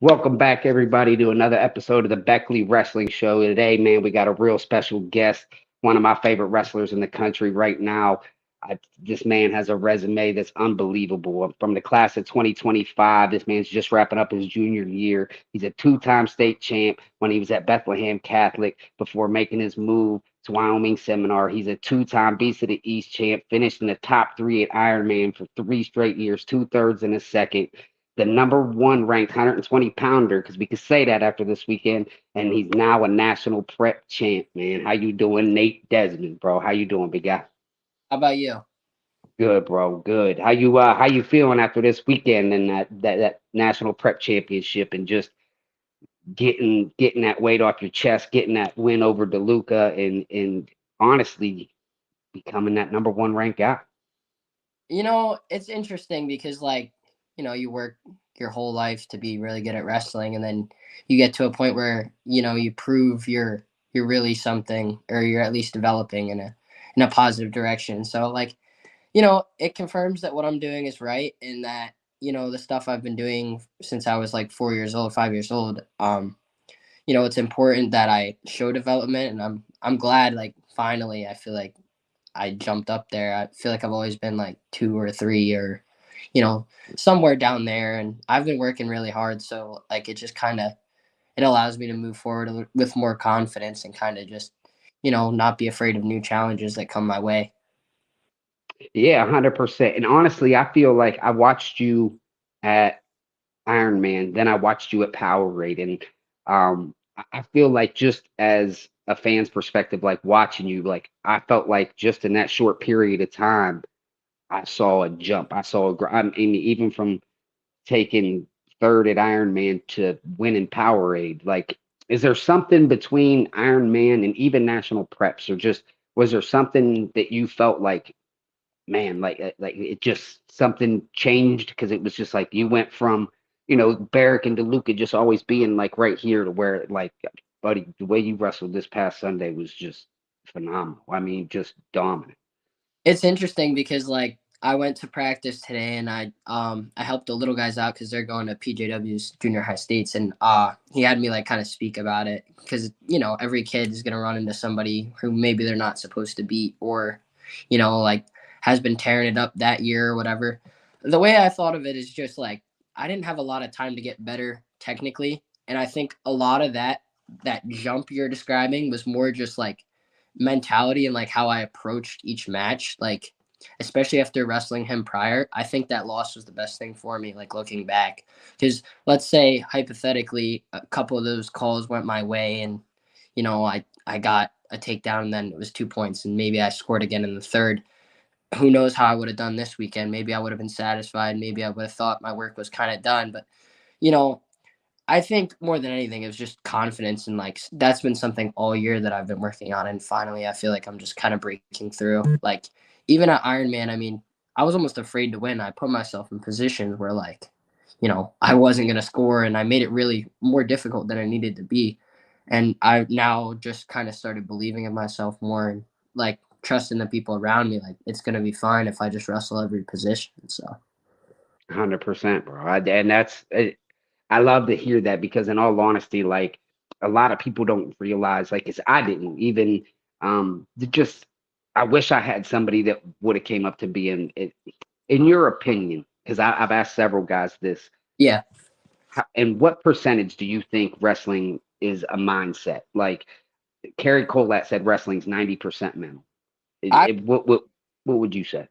Welcome back, everybody, to another episode of the Beckley Wrestling Show. Today, man, we got a real special guest, one of my favorite wrestlers in the country right now. This man has a resume that's unbelievable. From the class of 2025, this man's just wrapping up his junior year. He's a two-time state champ when he was at Bethlehem Catholic before making his move to Wyoming Seminar. He's a two-time Beast of the East champ, finished in the top three at Ironman for 3 straight years, two-thirds in a second, the number one ranked 120 pounder, because we could say that after this weekend, and he's now a national prep champ, man. How you doing, Nate Desmond, bro? How you doing, big guy? How about you? Good, bro. Good. How you feeling after this weekend and that national prep championship, and just getting that weight off your chest, getting that win over DeLuca, and honestly becoming that number one ranked guy? It's interesting because you work your whole life to be really good at wrestling, and then you get to a point where, you prove you're really something, or you're at least developing in a positive direction. So it confirms that what I'm doing is right, and that, the stuff I've been doing since I was like 4 years old, 5 years old. It's important that I show development, and I'm glad, like, finally I feel like I jumped up there. I feel like I've always been like two or three, or, you know, somewhere down there. And I've been working really hard. So like it just kind of, it allows me to move forward with more confidence, and kind of just, not be afraid of new challenges that come my way. Yeah, 100%. And honestly, I feel like I watched you at Iron Man, then I watched you at Powerade, and I feel like, just as a fan's perspective, like watching you, like I felt like just in that short period of time, I saw a jump. I mean, even from taking third at Iron Man to winning Powerade. Like, is there something between Iron Man and even national preps, or just was there something that you felt like, man, like it just something changed, because it was just like you went from, Barrick and DeLuca just always being like right here, to where, like, buddy, the way you wrestled this past Sunday was just phenomenal. I mean, just dominant. It's interesting because I went to practice today, and I helped the little guys out because they're going to PJW's junior high states, and he had me like kind of speak about it because every kid is gonna run into somebody who maybe they're not supposed to beat, or like has been tearing it up that year or whatever. The way I thought of it is just like I didn't have a lot of time to get better technically, and I think a lot of that jump you're describing was more just like mentality, and like how I approached each match. Like, especially after wrestling him prior, I think that loss was the best thing for me, like looking back. Because let's say hypothetically a couple of those calls went my way, and I got a takedown, and then it was 2 points, and maybe I scored again in the third. Who knows how I would have done this weekend? Maybe I would have been satisfied. Maybe I would have thought my work was kind of done. But you know, I think more than anything, it was just confidence, and like that's been something all year that I've been working on, and finally, I feel like I'm just kind of breaking through. Like even at Ironman, I mean, I was almost afraid to win. I put myself in positions where I wasn't gonna score, and I made it really more difficult than it needed to be. And I now just kind of started believing in myself more, and like trusting the people around me. Like it's gonna be fine if I just wrestle every position. So 100%, bro. And I love to hear that, because in all honesty, like, a lot of people don't realize, like, it's I didn't even, just, I wish I had somebody that would have came up to be in your opinion, because I've asked several guys this. yeah, And what percentage do you think wrestling is a mindset? Like, Kerry Colette said wrestling's 90% mental. I What would you say?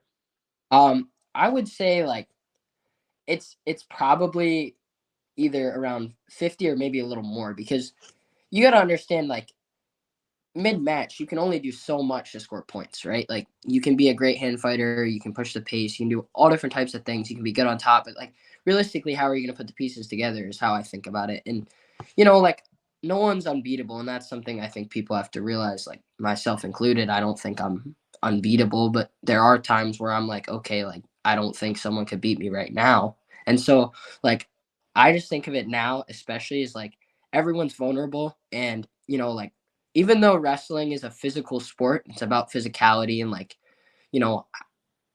I would say like it's probably either around 50 or maybe a little more, because you got to understand, like, mid match you can only do so much to score points, right? Like you can be a great hand fighter, you can push the pace, you can do all different types of things, you can be good on top, but like realistically, how are you going to put the pieces together is how I think about it. And like no one's unbeatable, and that's something I think people have to realize, like myself included. I don't think I'm unbeatable, but there are times where I'm like, okay, like I don't think someone could beat me right now. And so like I just think of it now, especially as like everyone's vulnerable, and like even though wrestling is a physical sport, it's about physicality, and like, you know,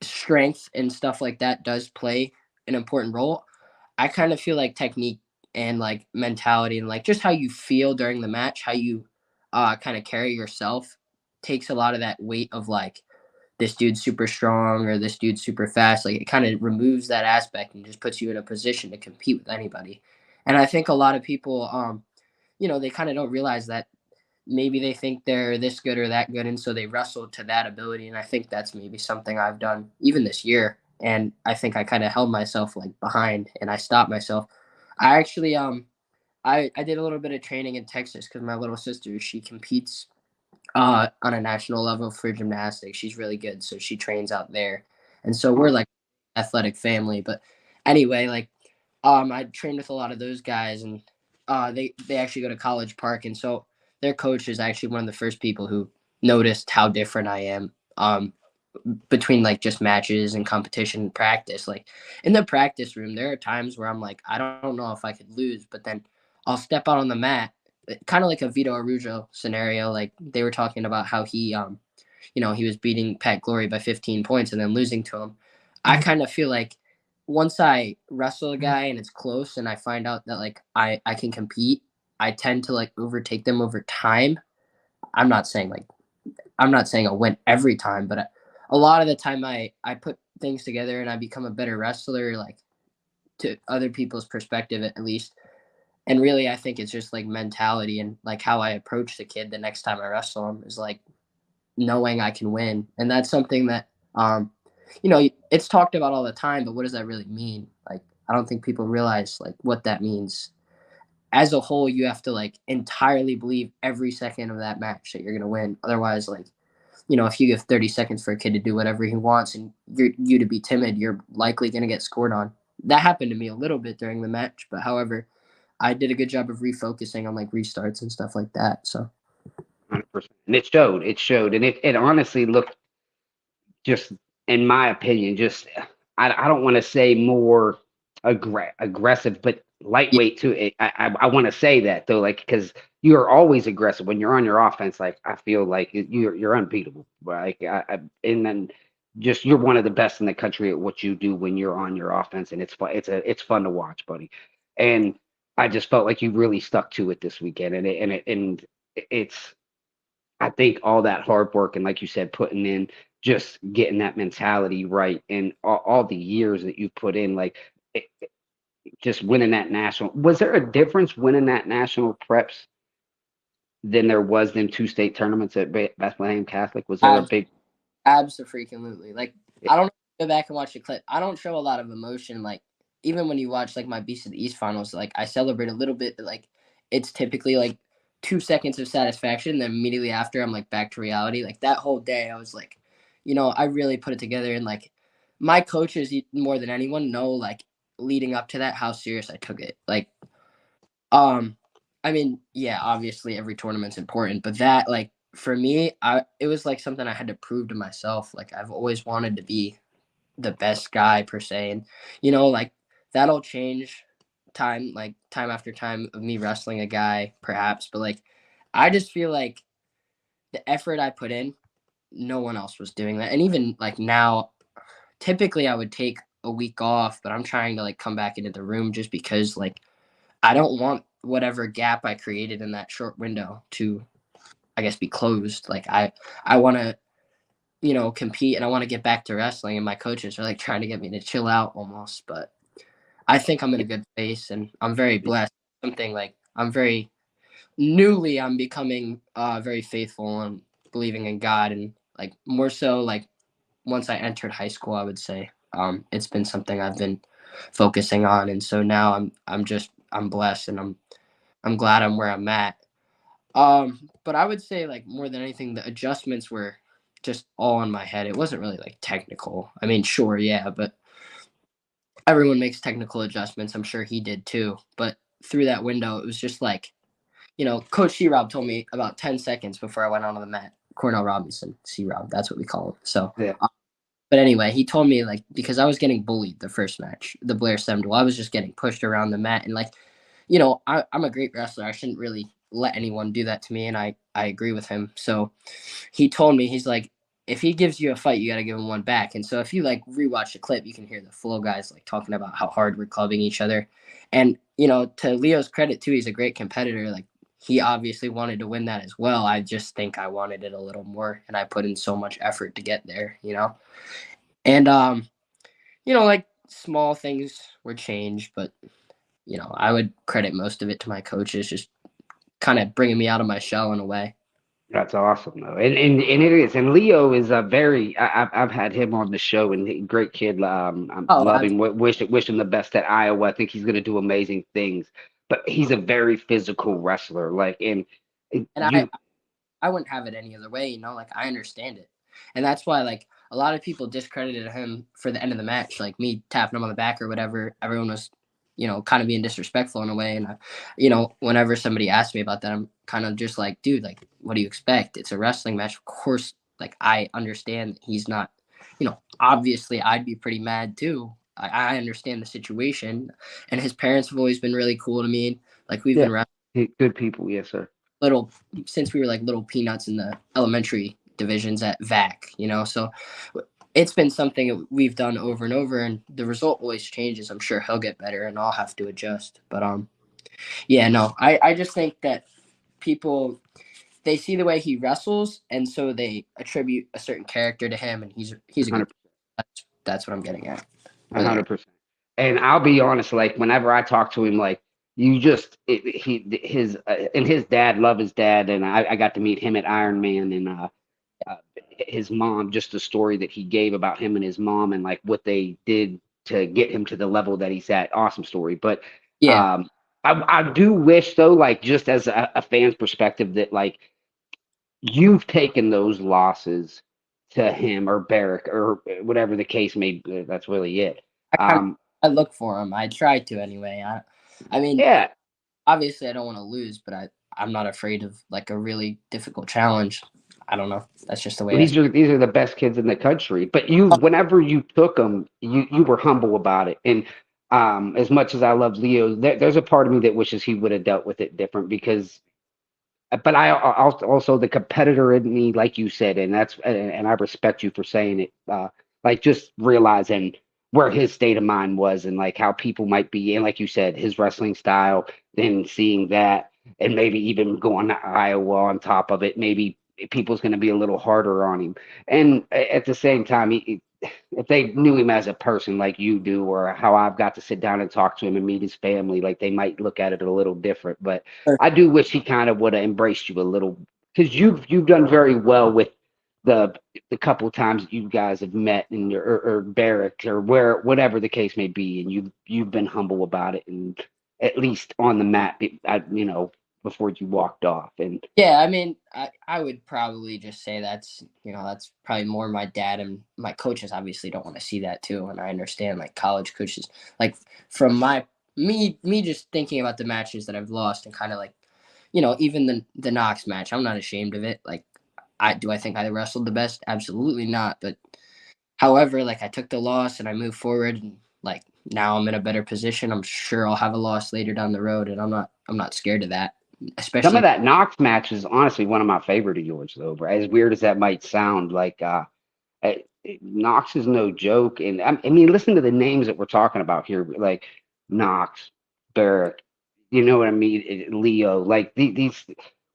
strength and stuff like that does play an important role. I kind of feel like technique and like mentality and like just how you feel during the match, how you kind of carry yourself takes a lot of that weight of like this dude's super strong or this dude's super fast. Like it kind of removes that aspect and just puts you in a position to compete with anybody. And I think a lot of people, they kind of don't realize that maybe they think they're this good or that good, and so they wrestle to that ability. And I think that's maybe something I've done even this year. And I think I kind of held myself like behind, and I stopped myself. I actually I did a little bit of training in Texas because my little sister, she competes on a national level for gymnastics. She's really good, so she trains out there, and so we're like athletic family. But anyway, like I trained with a lot of those guys, and they actually go to College Park, and so their coach is actually one of the first people who noticed how different I am. Between like just matches and competition practice. Like in the practice room, there are times where I'm like, I don't know if I could lose, but then I'll step out on the mat, kind of like a Vito Arujo scenario. Like they were talking about how he was beating Pat Glory by 15 points and then losing to him. I kind of feel like once I wrestle a guy and it's close and I find out that like I can compete, I tend to like overtake them over time. I'm not saying like I'm not saying I'll win every time, but a lot of the time I put things together and I become a better wrestler, like to other people's perspective at least. And really, I think it's just like mentality and like how I approach the kid the next time I wrestle him is like knowing I can win, and that's something that it's talked about all the time. But what does that really mean? Like, I don't think people realize like what that means. As a whole, you have to like entirely believe every second of that match that you're gonna win. Otherwise, like if you give 30 seconds for a kid to do whatever he wants and you to be timid, you're likely going to get scored on. That happened to me a little bit during the match, but however, I did a good job of refocusing on like restarts and stuff like that. So 100%. And it showed. It showed, and it honestly looked just, in my opinion, just I don't want to say more aggressive, but yeah, lightweight too. I want to say that though, like because you're always aggressive when you're on your offense. Like I feel like you're unbeatable. Like and then just you're one of the best in the country at what you do when you're on your offense, and it's fun. It's fun to watch, buddy. And I just felt like you really stuck to it this weekend, and it's I think all that hard work and like you said, putting in just getting that mentality right and all the years that you put in, like it, just winning that national. Was there a difference winning that national preps than there was them two state tournaments at Bethlehem Catholic? Was there a abs- big? absolutely. Like, I don't know, go back and watch the clip. I don't show a lot of emotion. Like, even when you watch like my Beast of the East finals, like I celebrate a little bit, but like it's typically like 2 seconds of satisfaction. Then immediately after, I'm like back to reality. Like that whole day, I was like, I really put it together. And like my coaches, more than anyone, know like leading up to that how serious I took it. Like, um, I mean, yeah, obviously every tournament's important, but that like for me, it was like something I had to prove to myself. Like I've always wanted to be the best guy per se, and like that'll change time after time of me wrestling a guy perhaps, but like I just feel like the effort I put in, no one else was doing that. And even like now, typically I would take a week off, but I'm trying to like come back into the room just because like I don't want whatever gap I created in that short window to, I guess, be closed. Like I want to, compete and I want to get back to wrestling. And my coaches are like trying to get me to chill out almost, but I think I'm in a good place and I'm very blessed. Something like I'm becoming very faithful and believing in God, and like more so like once I entered high school, I would say it's been something I've been focusing on, and so now I'm blessed and I'm glad I'm where I'm at. But I would say like more than anything, the adjustments were just all in my head. It wasn't really like technical. I mean, sure, yeah, but everyone makes technical adjustments. I'm sure he did too. But through that window, it was just like, Coach C Rob told me about 10 seconds before I went onto the mat. Cornell Robinson, C Rob, that's what we call him. So, Yeah, but anyway, he told me like because I was getting bullied the first match, the Blair 7 I was just getting pushed around the mat and like I'm a great wrestler. I shouldn't really let anyone do that to me, and I agree with him. So he told me he's like, if he gives you a fight, you got to give him one back. And so if you like rewatch the clip, you can hear the flow guys like talking about how hard we're clubbing each other, and to Leo's credit too, he's a great competitor. Like he obviously wanted to win that as well. I just think I wanted it a little more, and I put in so much effort to get there. And like small things were changed, but I would credit most of it to my coaches, just kind of bringing me out of my shell in a way. That's awesome though, and it is. And Leo is a very. I've had him on the show, and great kid. I Oh, love him. Wish him the best at Iowa. I think he's going to do amazing things. But he's a very physical wrestler. Like, and and I you I wouldn't have it any other way, like I understand it. And that's why like a lot of people discredited him for the end of the match, like me tapping him on the back or whatever. Everyone was, kind of being disrespectful in a way. And whenever somebody asked me about that, I'm kind of just like, dude, like, what do you expect? It's a wrestling match. Of course, like I understand that he's not, obviously I'd be pretty mad too. I understand the situation. And his parents have always been really cool to me. Like we've yeah, been good people. Yes, sir. little since we were like little peanuts in the elementary divisions at VAC. So it's been something that we've done over and over, and the result always changes. I'm sure he'll get better, and I'll have to adjust. But yeah, no, I just think that people they see the way he wrestles, and so they attribute a certain character to him, and he's a good. That's what I'm getting at. A Really. hundred percent. And I'll be honest, like whenever I talk to him, like you just his and his dad, love his dad, and I got to meet him at Iron Man, and uh, his mom, just the story that he gave about him and his mom, and like what they did to get him to the level that he's at. Awesome story. But Yeah, um, I do wish though, like just as a fan's perspective, that like you've taken those losses to him or Barrick or whatever the case may be. That's really it. I kind of Um, I look for him. I try to anyway. I mean, yeah, obviously I don't want to lose, but I'm not afraid of like a really difficult challenge. I don't know. That's just the way I. these are the best kids in the country. But you, whenever you took them, you were humble about it. And as much as I love Leo, there's a part of me that wishes he would have dealt with it different because but also the competitor in me, like you said, and I respect you for saying it. Like just realizing where his state of mind was and like how people might be, and like you said, his wrestling style, then seeing that, and maybe even going to Iowa on top of it, maybe people's going to be a little harder on him. And at the same time, if they knew him as a person like you do, or how I've got to sit down and talk to him and meet his family, like they might look at it a little different. But I do wish he kind of would have embraced you a little because you've done very well with the the couple of times you guys have met in your or Barrack or where whatever the case may be, and you've been humble about it and at least on the mat, before you walked off. And Yeah, I mean, I would probably just say that's probably more my dad, and my coaches obviously don't want to see that too, and I understand like college coaches like from my me just thinking about the matches that I've lost and kind of like even the Knox match, I'm not ashamed of it. Like I think I wrestled the best? Absolutely not, but however, like I took the loss and I moved forward, and like now I'm in a better position. I'm sure I'll have a loss later down the road, and I'm not scared of that, some of especially. that Knox match is honestly one of my favorite of yours, though. Bro. As weird as that might sound, like Uh, Knox is no joke, and I mean, listen to the names that we're talking about here, like Knox, Barrett, you know what I mean, Leo, like these.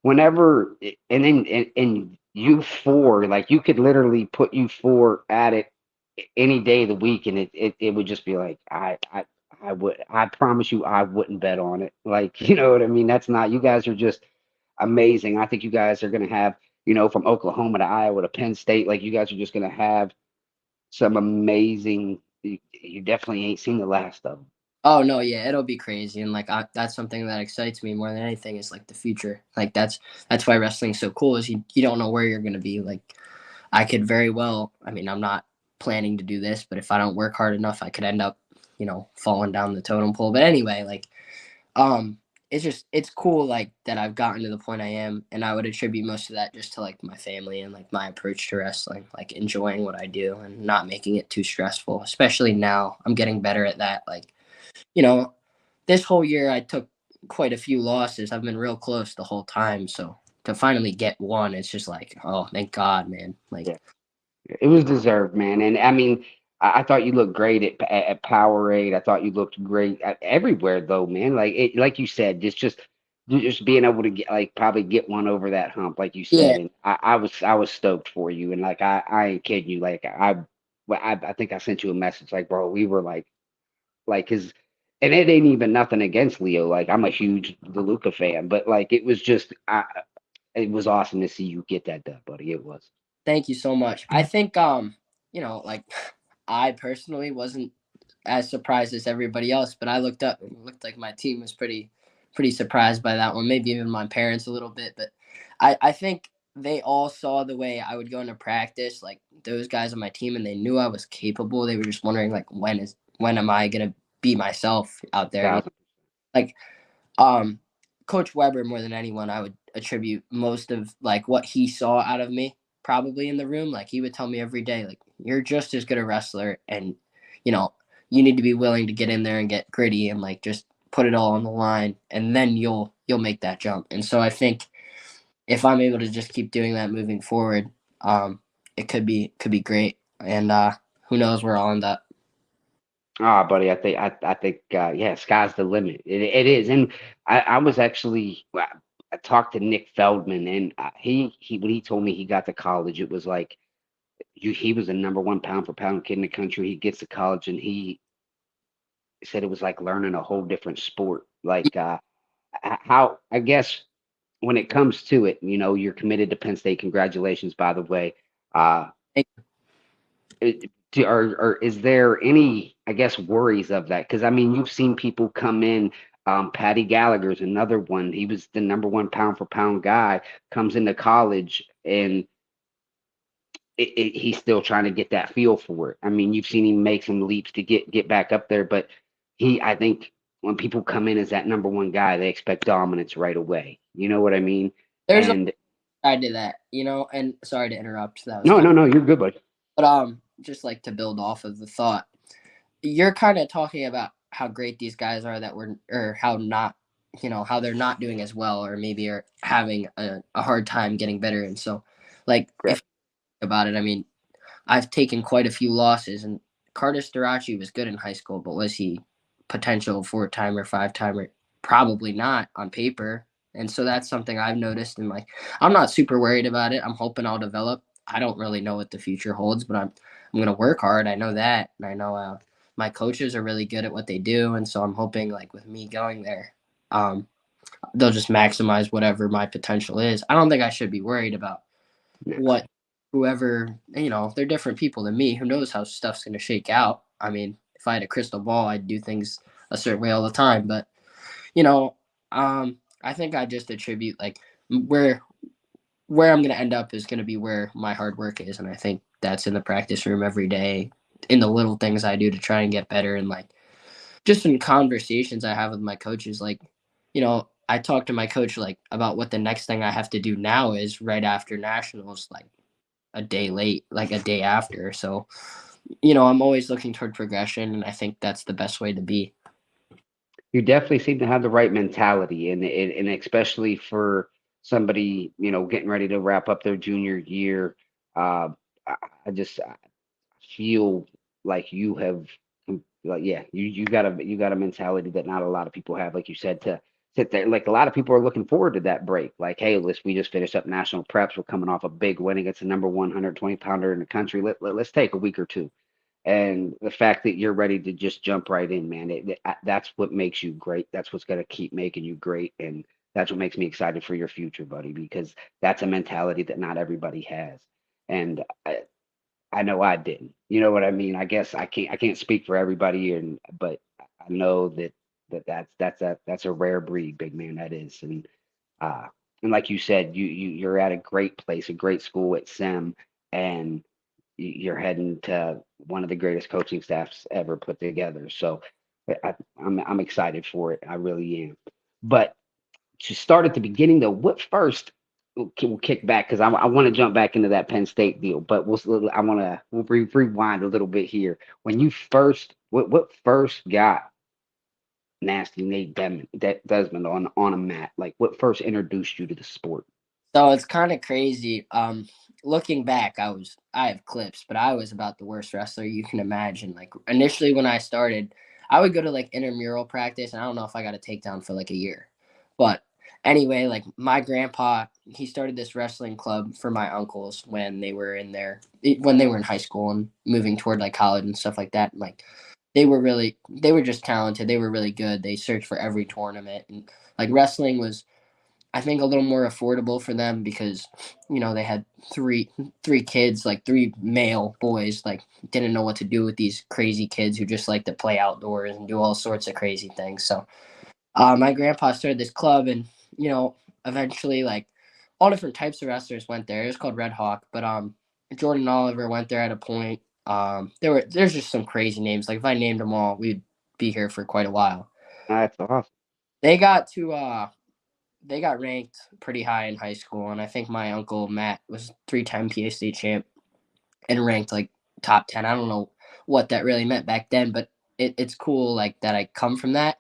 Whenever and then and you four, like you could literally put you four at it any day of the week, and it would just be like I promise you I wouldn't bet on it, like you know what I mean. That's not you guys are just amazing. I think you guys are going to have, from Oklahoma to Iowa to Penn State, like you guys are just going to have some amazing. You definitely ain't seen the last of them. Oh no, yeah, it'll be crazy, and like that's something that excites me more than anything is like the future. Like that's why wrestling's so cool is you don't know where you're gonna be. Like I could very well. I mean, I'm not planning to do this, but if I don't work hard enough, I could end up, falling down the totem pole. But anyway, like um, it's cool like that I've gotten to the point I am, and I would attribute most of that just to like my family and like my approach to wrestling, like enjoying what I do and not making it too stressful. Especially now, I'm getting better at that. Like you know, this whole year I took quite a few losses. I've been real close the whole time. So to finally get one, it's just like, oh, thank God, man. Yeah, Like, it was deserved, man. And I mean, I thought you looked great at Powerade. I thought you looked great everywhere though, man. Like it, like you said, just being able to get like probably get one over that hump, like you said, Yeah, and I was stoked for you, and like I ain't kidding you, like well, I think I sent you a message like, bro, we were like cause, and it ain't even nothing against Leo. Like I'm a huge DeLuca fan, but like it was just it was awesome to see you get that done, buddy. It was. thank you so much. I think like I personally wasn't as surprised as everybody else, but I looked up and it looked like my team was pretty surprised by that one. Maybe even my parents a little bit, but I think they all saw the way I would go into practice, like those guys on my team, and they knew I was capable. They were just wondering like when am I gonna be myself out there? Thousand. Like um, Coach Weber, more than anyone, I would attribute most of like what he saw out of me probably in the room. Like he would tell me every day, like you're just as good a wrestler, and you know you need to be willing to get in there and get gritty and like just put it all on the line, and then you'll make that jump. And so I think if I'm able to just keep doing that moving forward, it could be great. And who knows where I'll end up. Ah, buddy, I think yeah, sky's the limit. It is, and I was actually I talked to Nick Feldman, and he when he told me he got to college, it was like he was the number one pound for pound kid in the country. He gets to college, and he said it was like learning a whole different sport. Like how I guess when it comes to it, you're committed to Penn State. Congratulations, by the way. Uh, or is there any, I guess, worries of that? Because I mean, you've seen people come in. Patty Gallagher's another one. He was the number one pound for pound guy. Comes into college and he's still trying to get that feel for it. I mean, you've seen him make some leaps to get back up there, but I think when people come in as that number one guy, they expect dominance right away. You know what I mean? There's a And side to that, and sorry to interrupt. That was no, kind no, no, you're good, buddy. But just like to build off of the thought, you're kind of talking about how great these guys are that were, or how not, how they're not doing as well, or maybe are having a hard time getting better. And so, like, if Correct. you think about it, I mean, I've taken quite a few losses, and Carter Starachi was good in high school, but was he potential 4-timer, 5-timer? Probably not on paper. And so that's something I've noticed, and like I'm not super worried about it. I'm hoping I'll develop. I don't really know what the future holds, but I'm gonna work hard. I know that, and I know my coaches are really good at what they do, and so I'm hoping like with me going there, um, they'll just maximize whatever my potential is. I don't think I should be worried about No. what whoever, they're different people than me. Who knows how stuff's gonna shake out? I mean, if I had a crystal ball, I'd do things a certain way all the time. But you know, I think I just attribute like where where I'm gonna end up is gonna be where my hard work is, and I think that's in the practice room every day, in the little things I do to try and get better, and like just in conversations I have with my coaches, like, I talk to my coach like about what the next thing I have to do now is right after nationals, like a day late, like a day after. So, I'm always looking toward progression, and I think that's the best way to be. You definitely seem to have the right mentality, and especially for somebody getting ready to wrap up their junior year. Uh, I, I feel like you have, like, yeah, you got a mentality that not a lot of people have, like you said, to sit there. Like a lot of people are looking forward to that break. Like, hey, we just finished up national preps. We're coming off a big win against the number 120 pounder in the country. Let's take a week or two. And the fact that you're ready to just jump right in, man, that's what makes you great. That's what's going to keep making you great. And that's what makes me excited for your future, buddy, because that's a mentality that not everybody has. And I know I didn't. You know what I mean? I guess I can't speak for everybody, but I know that's a rare breed, big man. That is. Uh and like you said, you're at a great place, a great school at SEM, and you're heading to one of the greatest coaching staffs ever put together. So I'm excited for it. I really am. But to start at the beginning though, what first? We'll kick back because I want to jump back into that Penn State deal, but I want to rewind a little bit here. When you first, what first got Nasty Nate Desmond on a mat? Like what first introduced you to the sport? So it's kind of crazy. looking back, I have clips, but I was about the worst wrestler you can imagine. Like initially when I started, I would go to like intramural practice, and I don't know if I got a takedown for like a year. But anyway, like my grandpa, he started this wrestling club for my uncles when they were when they were in high school and moving toward like college and stuff like that. Like they were just talented. They were really good. They searched for every tournament, and like wrestling was, I think, a little more affordable for them because they had three kids, like three male boys, like didn't know what to do with these crazy kids who just like to play outdoors and do all sorts of crazy things. So my grandpa started this club, and eventually, like all different types of wrestlers went there. It was called Red Hawk, but Jordan Oliver went there at a point. There's just some crazy names. Like if I named them all, we'd be here for quite a while. That's awesome. They got to they got ranked pretty high in high school, and I think my uncle Matt was 3-time PA state champ and ranked like top 10. I don't know what that really meant back then, but it's cool like that I come from that.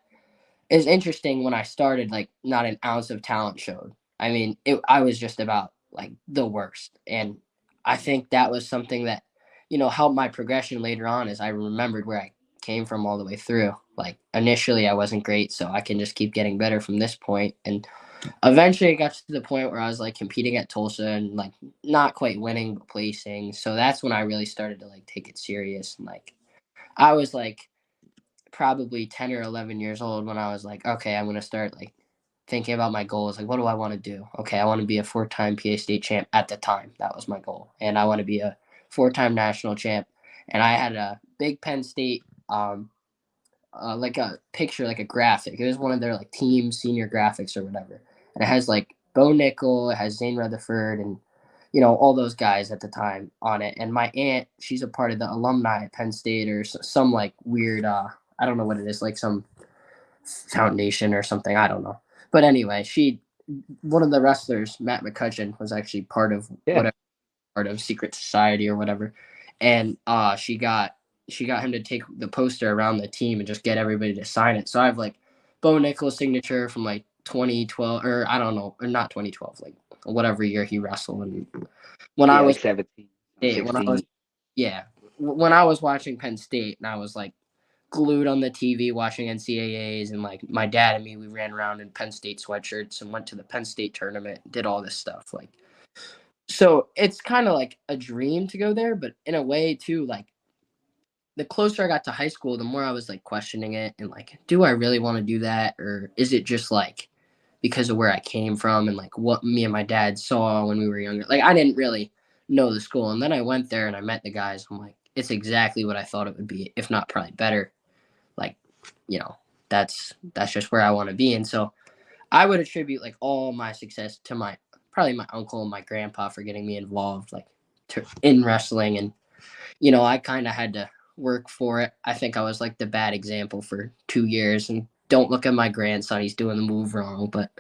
It's interesting when I started, like not an ounce of talent showed. I mean, I was just about like the worst, and I think that was something that helped my progression later on. As I remembered where I came from all the way through. Like initially, I wasn't great, so I can just keep getting better from this point, and eventually it got to the point where I was like competing at Tulsa and like not quite winning but placing. So that's when I really started to like take it serious, and like I was like probably 10 or 11 years old when I was like, okay, I'm going to start like thinking about my goals. Like, what do I want to do? Okay, I want to be a 4-time PA state champ at the time. That was my goal. And I want to be a 4-time national champ. And I had a big Penn State like a picture, like a graphic. It was one of their like team senior graphics or whatever, and it has like Bo Nickel, it has Zane Rutherford, and all those guys at the time on it. And my aunt, she's a part of the alumni at Penn State or some like weird, I don't know what it is, like some foundation or something. I don't know, but anyway, one of the wrestlers, Matt McCutcheon, was actually part of Yeah. whatever part of secret society or whatever, and she got him to take the poster around the team and just get everybody to sign it. So I have like Bo Nichols' signature from like 2012, or I don't know, or not 2012, like whatever year he wrestled. And when I Yeah, was like 17 or when I was 16. yeah, when I was watching Penn State and I was like glued on the TV watching NCAAs, and like my dad and me, we ran around in Penn State sweatshirts and went to the Penn State tournament, did all this stuff. Like, so it's kind of like a dream to go there, but in a way too, like the closer I got to high school, the more I was like questioning it and like, do I really want to do that? Or is it just like because of where I came from and like what me and my dad saw when we were younger? Like, I didn't really know the school. And then I went there and I met the guys. I'm like, it's exactly what I thought it would be, if not probably better. Like, you know, that's just where I want to be. And so I would attribute like all my success to my probably my uncle and my grandpa for getting me involved like in wrestling. And I kind of had to work for it. I think I was like the bad example for 2 years, and don't look at my grandson, he's doing the move wrong. But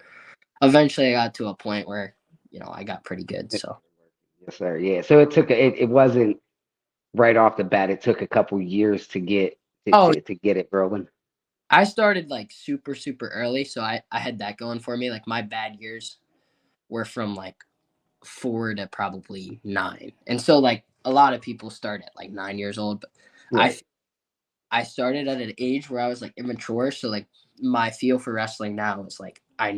eventually I got to a point where I got pretty good. So Yes, sir. Yeah. So it wasn't right off the bat. It took a couple years to get oh, to get it rolling. I started like super super early, so I had that going for me. Like my bad years were from like 4 to probably 9. And so like a lot of people start at like 9 years old, but I Right. I started at an age where I was like immature. So like my feel for wrestling now is like I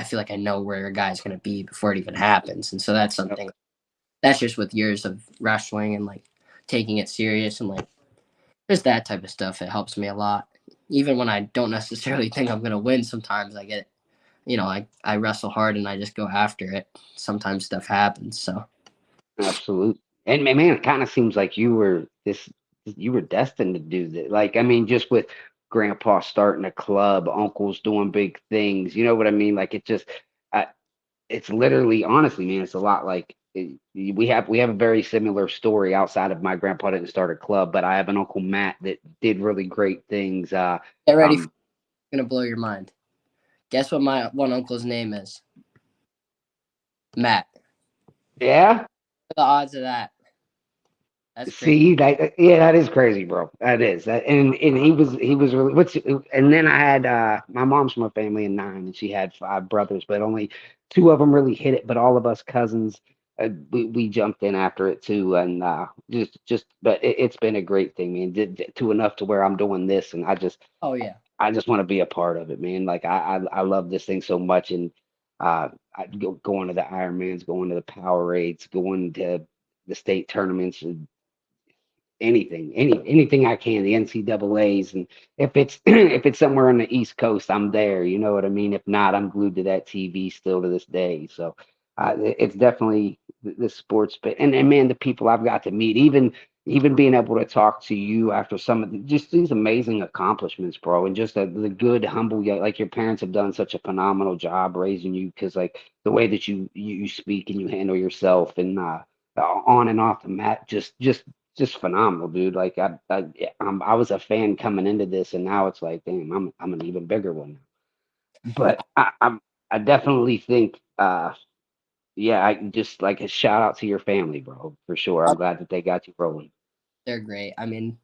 feel like I know where a guy's gonna be before it even happens. And so that's Yep. something that's just with years of wrestling and like taking it serious and like just that type of stuff. It helps me a lot. Even when I don't necessarily think I'm gonna win, sometimes I get I wrestle hard and I just go after it. Sometimes stuff happens. So Absolutely. And man, it kind of seems like you were destined to do that. Like, I mean, just with grandpa starting a club, uncles doing big things, you know what I mean? Like it just I, it's literally, honestly, man, it's a lot like we have a very similar story outside of my grandpa didn't start a club, but I have an uncle Matt that did really great things. get ready for Um, gonna blow your mind. Guess what my one uncle's name is? Matt. yeah. What are the odds of that? That's crazy. See, yeah, that is crazy, bro. That is that, and he was really what's and then I had my mom's from a family of nine, and she had five brothers, but only two of them really hit it. But all of us cousins, we jumped in after it too, and but it's been a great thing, man. To enough to where I'm doing this, and Oh yeah, I just want to be a part of it, man. Like I love this thing so much, and going to the Ironmans, going to the Powerades, going to the state tournaments, anything I can, the NCAA's, and if it's if it's somewhere on the East Coast, I'm there. You know what I mean? If not, I'm glued to that TV still to this day. So it's definitely the sports, but and man, the people I've got to meet, even being able to talk to you after some of just these amazing accomplishments, bro, and just the good, humble, like your parents have done such a phenomenal job raising you, because like the way that you speak and you handle yourself, and on and off the mat, just phenomenal, dude. Like I was a fan coming into this, and now it's like, damn, I'm an even bigger one. But I definitely think, yeah, I just like a shout out to your family, bro, for sure. I'm oh, glad that they got you rolling. they're great. I mean,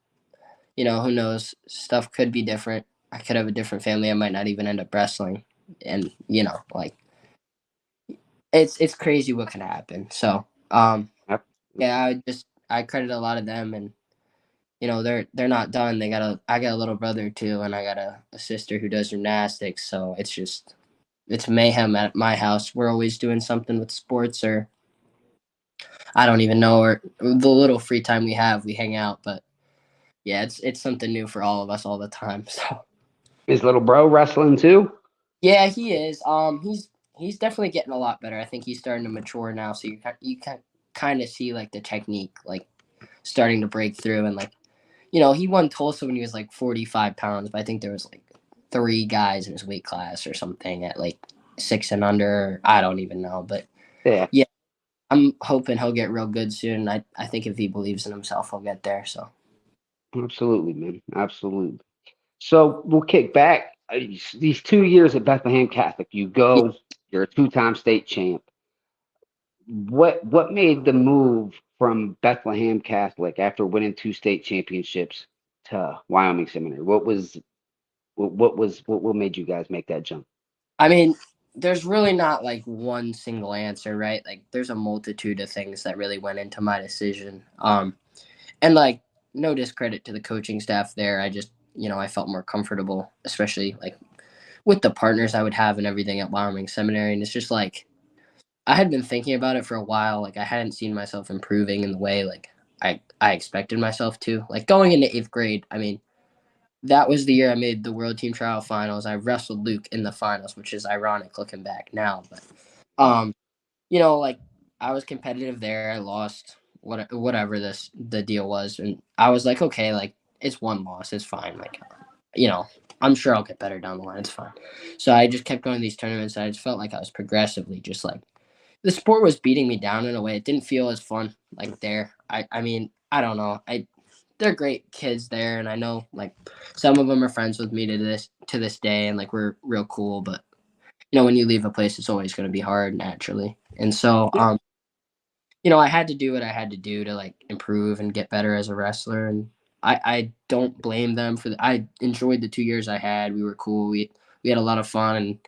who knows? Stuff could be different. I could have a different family. I might not even end up wrestling, and like it's crazy what can happen. So, Yep. yeah, I credit a lot of them, and they're not done. I got a little brother too, and I got a sister who does gymnastics. So it's mayhem at my house. We're always doing something with sports, or I don't even know, or the little free time we have, we hang out. But yeah, it's something new for all of us all the time. So His little bro wrestling too. yeah, he is. He's definitely getting a lot better. I think he's starting to mature now. So you can kind of see like the technique like starting to break through, and like he won Tulsa when he was like 45 pounds, but I think there was like three guys in his weight class or something at like six and under. I don't even know, but Yeah, yeah, I'm hoping he'll get real good soon. I think if he believes in himself, he'll get there. So absolutely, man, absolutely. So we'll kick back. These 2 years at Bethlehem Catholic, you yeah, go, you're a two-time state champ. What made the move from Bethlehem Catholic after winning two state championships to Wyoming Seminary? What made you guys make that jump? I mean, there's really not like one single answer, right? Like there's a multitude of things that really went into my decision. And like no discredit to the coaching staff there. I just I felt more comfortable, especially like with the partners I would have and everything at Wyoming Seminary. And it's just like I had been thinking about it for a while. Like I hadn't seen myself improving in the way like I expected myself to. Like going into eighth grade, I mean, that was the year I made the world team trial finals. I wrestled Luke in the finals, which is ironic looking back now. But um, like I was competitive there. I lost whatever the deal was, and I was like, okay, like it's one loss, it's fine. Like you know, I'm sure I'll get better down the line. It's fine. So I just kept going to these tournaments. And I just felt like I was progressively just like the sport was beating me down in a way. It didn't feel as fun like there. I mean, I don't know. They're great kids there, and I know like some of them are friends with me to this day, and like we're real cool. But when you leave a place, it's always going to be hard naturally. And so Yeah, I had to do what I had to do to like improve and get better as a wrestler. And I don't blame them for the. I enjoyed the 2 years I had. We were cool. We had a lot of fun, and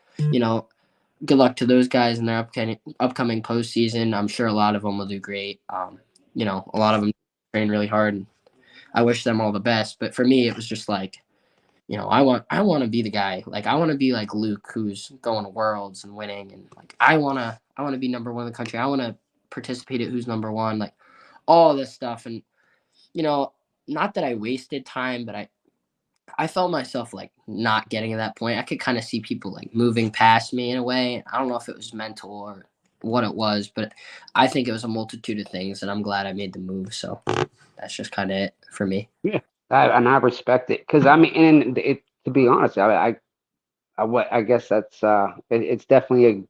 good luck to those guys in their upcoming postseason. I'm sure a lot of them will do great. A lot of them train really hard, and I wish them all the best. But for me, it was just like, I want to be the guy. Like I want to be like Luke, who's going to worlds and winning, and like I want to be number one in the country. I want to participate at who's number one, like all this stuff. And you know, not that I wasted time, but I felt myself like not getting to that point. I could kind of see people like moving past me in a way. I don't know if it was mental or what it was, but I think it was a multitude of things, and I'm glad I made the move. So that's just kind of it for me. yeah, and I respect it, because I mean, and to be honest, I guess it's definitely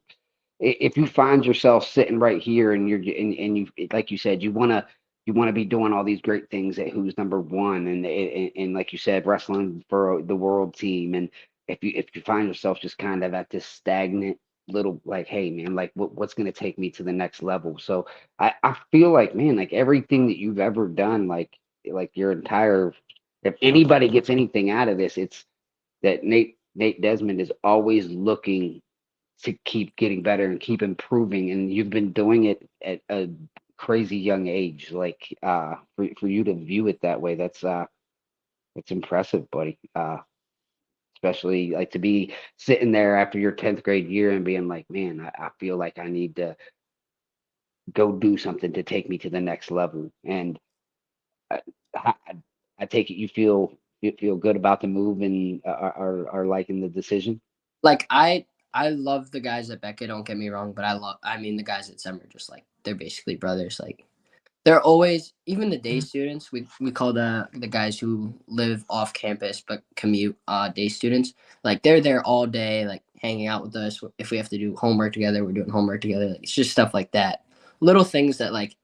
if you find yourself sitting right here, and and you, like you said, you want to be doing all these great things at who's number one, and like you said, wrestling for the world team, and if you find yourself just kind of at this stagnant little, like, hey man, like what's going to take me to the next level? So I feel like, man, like everything that you've ever done, like your entire, if anybody gets anything out of this, it's that Nate Desmond is always looking to keep getting better and keep improving. And you've been doing it at a crazy young age. Like for you to view it that way, that's impressive, buddy. Especially like to be sitting there after your 10th grade year and being like, man, I feel like I need to go do something to take me to the next level. And I, I, I take it you feel good about the move and are liking the decision. Like I love the guys at Becca. Don't get me wrong, but I mean the guys at Sem are just like they're basically brothers. Like they're always even the day students. We call the guys who live off campus but commute day students. Like they're there all day, like hanging out with us. If we have to do homework together, we're doing homework together. Like, it's just stuff like that. Little things that like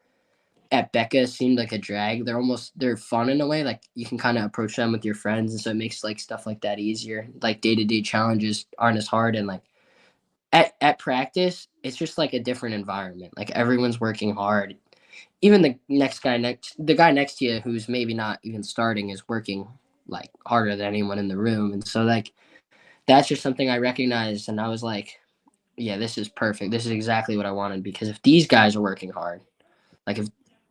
at Becca seemed like a drag. They're fun in a way. Like you can kind of approach them with your friends, and so it makes like stuff like that easier. Like day-to-day challenges aren't as hard, and like at practice, it's just like a different environment. Like everyone's working hard. Even the guy next to you who's maybe not even starting is working like harder than anyone in the room. And so like that's just something I recognized, and I was like, yeah, this is perfect. This is exactly what I wanted because if these guys are working hard, like if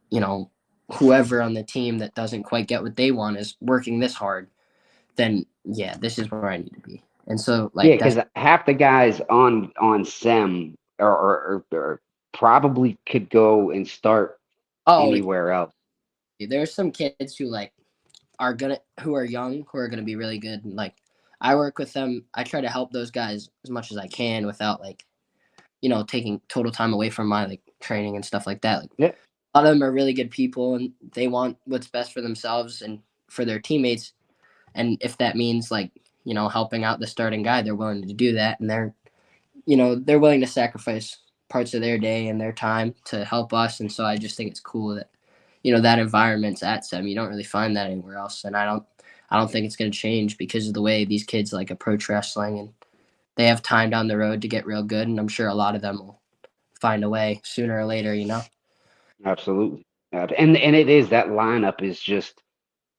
you know whoever on the team that doesn't quite get what they want is working this hard, then yeah, this is where I need to be. And so like Yeah, that's because half the guys on SEM or probably could go and start oh anywhere else. there's some kids who like are gonna who are young who are gonna be really good. And like I work with them. I try to help those guys as much as I can without like taking total time away from my like training and stuff like that. Like Yeah, a lot of them are really good people and they want what's best for themselves and for their teammates. And if that means like helping out the starting guy, they're willing to do that, and they're willing to sacrifice parts of their day and their time to help us. And so I just think it's cool that that environment's at Sem. You don't really find that anywhere else, and I don't think it's going to change because of the way these kids like approach wrestling, and they have time down the road to get real good, and I'm sure a lot of them will find a way sooner or later. absolutely. And it is that lineup is just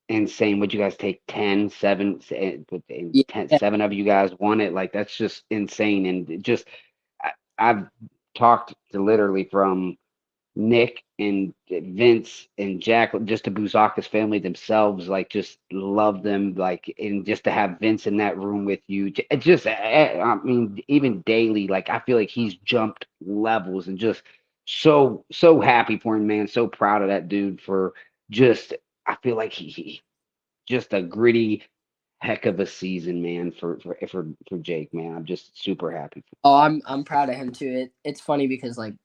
insane. Would you guys take 10, 7, and Yeah, 10, 7 of you guys won it? Like that's just insane. And it just I've talked to literally from Nick and Vince and Jack, just to Buzaka's family themselves, like just love them, like, and just to have Vince in that room with you, it just, I mean, even daily, like I feel like he's jumped levels and just so happy for him, man. So proud of that dude for just, I feel like he just a gritty heck of a season, man, for Jake, man. I'm just super happy. oh, I'm proud of him too. It's funny because like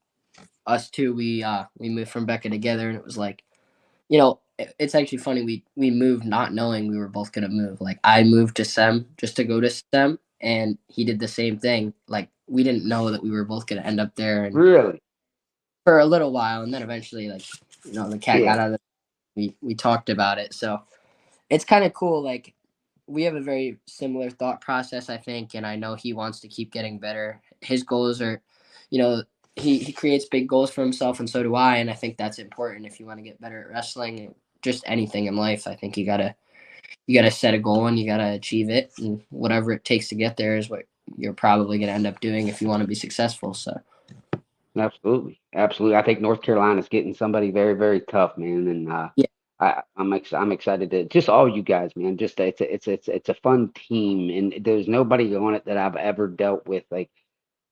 us two, we moved from Becca together, and it was like it's actually funny. We moved not knowing we were both gonna move. Like I moved to Sem just to go to Sem, and he did the same thing. Like we didn't know that we were both gonna end up there, and Really? for a little while, and then eventually, like the cat got Yeah, out of the. We talked about it, so it's kind of cool. Like we have a very similar thought process, I think, and I know he wants to keep getting better. His goals are, you know, he creates big goals for himself, and so do I. And I think that's important if you want to get better at wrestling and just anything in life. I think you gotta set a goal and you gotta achieve it, and whatever it takes to get there is what you're probably gonna end up doing if you want to be successful. So absolutely, absolutely. I think North Carolina's getting somebody very, very tough, man, and yeah. I'm excited to just all you guys, man. Just it's a fun team, and there's nobody on it that I've ever dealt with. Like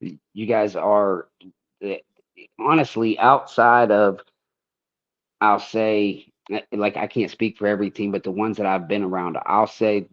you guys are, eh, honestly, outside of I'll say, like I can't speak for every team, but the ones that I've been around, I'll say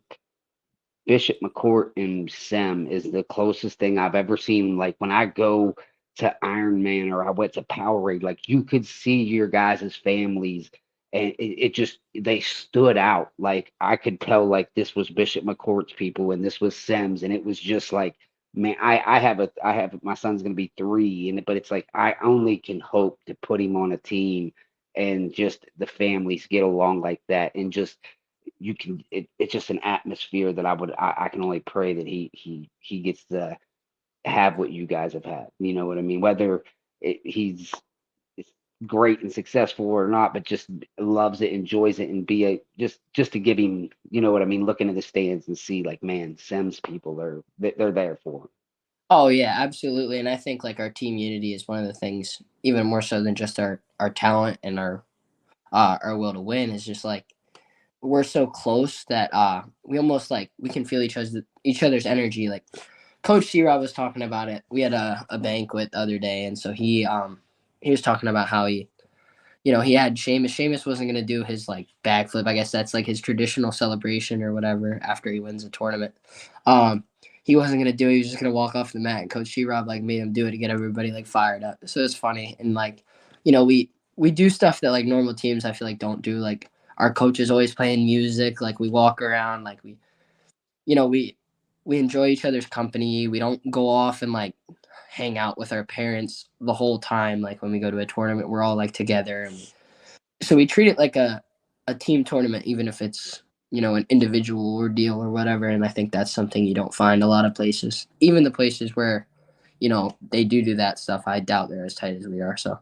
Bishop McCourt and Sem is the closest thing I've ever seen. Like when I go to Iron Man or I went to Powerade, like you could see your guys' families and it just they stood out. Like I could tell like this was Bishop McCourt's people and this was Sem's and it was just like man, I have my son's gonna be 3 and but it's like I only can hope to put him on a team and just the families get along like that and just you can it's just an atmosphere that I can only pray that he gets to have what you guys have had. You know what I mean? Whether he's it's great and successful or not, but just loves it, enjoys it, and be a just to give him, you know what I mean, look into the stands and see like, man, Sem's people are they're there for him. Oh yeah, absolutely. And I think like our team unity is one of the things, even more so than just our talent and our will to win, is just like we're so close that we almost like we can feel each other's energy. Like Coach C Rob was talking about it. We had a banquet the other day, and so he was talking about how he had Sheamus. Sheamus wasn't gonna do his like backflip. I guess that's like his traditional celebration or whatever after he wins a tournament. Um, he wasn't gonna do it. He was just gonna walk off the mat. And Coach G Rob like made him do it to get everybody like fired up. So it's funny and like, we do stuff that like normal teams I feel like don't do. Like our coach is always playing music. Like we walk around. Like you know we enjoy each other's company. We don't go off and like hang out with our parents the whole time. Like when we go to a tournament, we're all like together and so we treat it like a team tournament, even if it's an individual ordeal or whatever. And I think that's something you don't find a lot of places. Even the places where they do that stuff, I doubt they're as tight as we are. So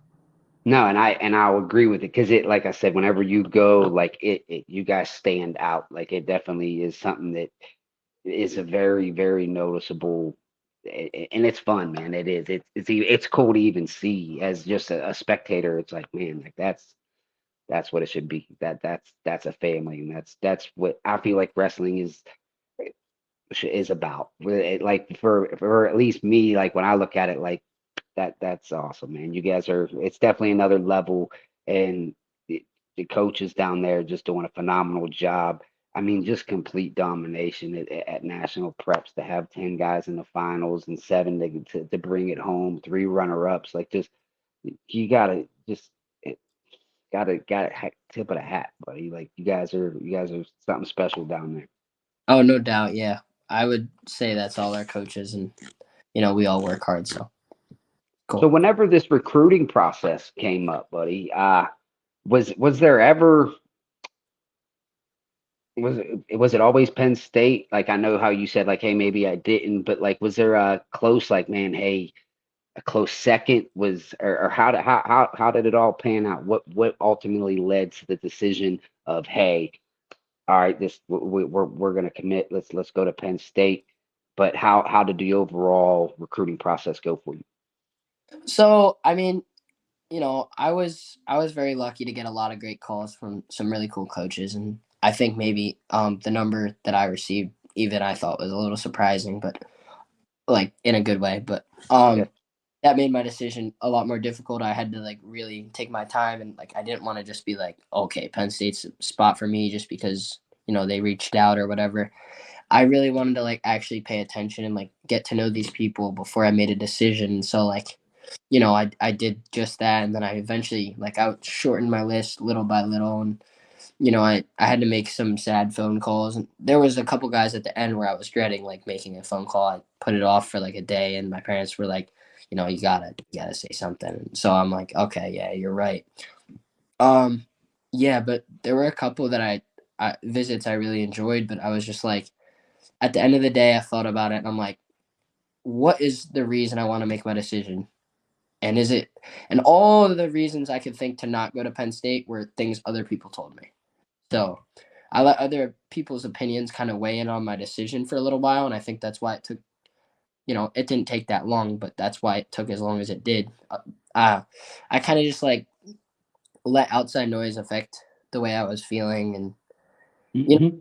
No, and I'll agree with it because it, like I said, whenever you go, like you guys stand out. Like it definitely is something that is a very, very noticeable, and it's fun, man. It is. It's cool to even see as just a spectator. It's like, man, like that's what it should be. That's a family, and that's what I feel like wrestling is about. Like for at least me, like when I look at it, like that's awesome, man. You guys are. It's definitely another level, and the coaches down there just doing a phenomenal job. I mean, just complete domination at national preps to have 10 guys in the finals and seven to bring it home, three runner-ups. Like just you gotta just it, gotta tip of the hat, buddy. Like you guys are something special down there. oh, no doubt, yeah, I would say that's all our coaches, and we all work hard. So So cool. whenever this recruiting process came up, buddy, was there ever was it always Penn State? Like I know how you said like, hey, maybe I didn't, but like, was there a close like, man, hey, a close second was, or how did it all pan out? What ultimately led to the decision of, hey, all right, this we're gonna commit. Let's go to Penn State. But how did the overall recruiting process go for you? So I mean, I was very lucky to get a lot of great calls from some really cool coaches, and I think maybe the number that I received, even I thought was a little surprising, but like in a good way. But Yeah. that made my decision a lot more difficult. I had to like really take my time, and like I didn't want to just be like, okay, Penn State's a spot for me just because they reached out or whatever. I really wanted to like actually pay attention and like get to know these people before I made a decision. So like, I did just that, and then I eventually like I shortened my list little by little, and I had to make some sad phone calls, and there was a couple guys at the end where I was dreading like making a phone call. I put it off for like a day, and my parents were like, you gotta say something. And so I'm like, okay, yeah, you're right. Um, yeah, but there were a couple that I visits I really enjoyed, but I was just like, at the end of the day, I thought about it, and I'm like, what is the reason I want to make my decision? And is it, and all of the reasons I could think to not go to Penn State were things other people told me. So I let other people's opinions kind of weigh in on my decision for a little while. And I think that's why it took, it didn't take that long, but that's why it took as long as it did. Uh, I kind of just like let outside noise affect the way I was feeling. And, you know, Hmm.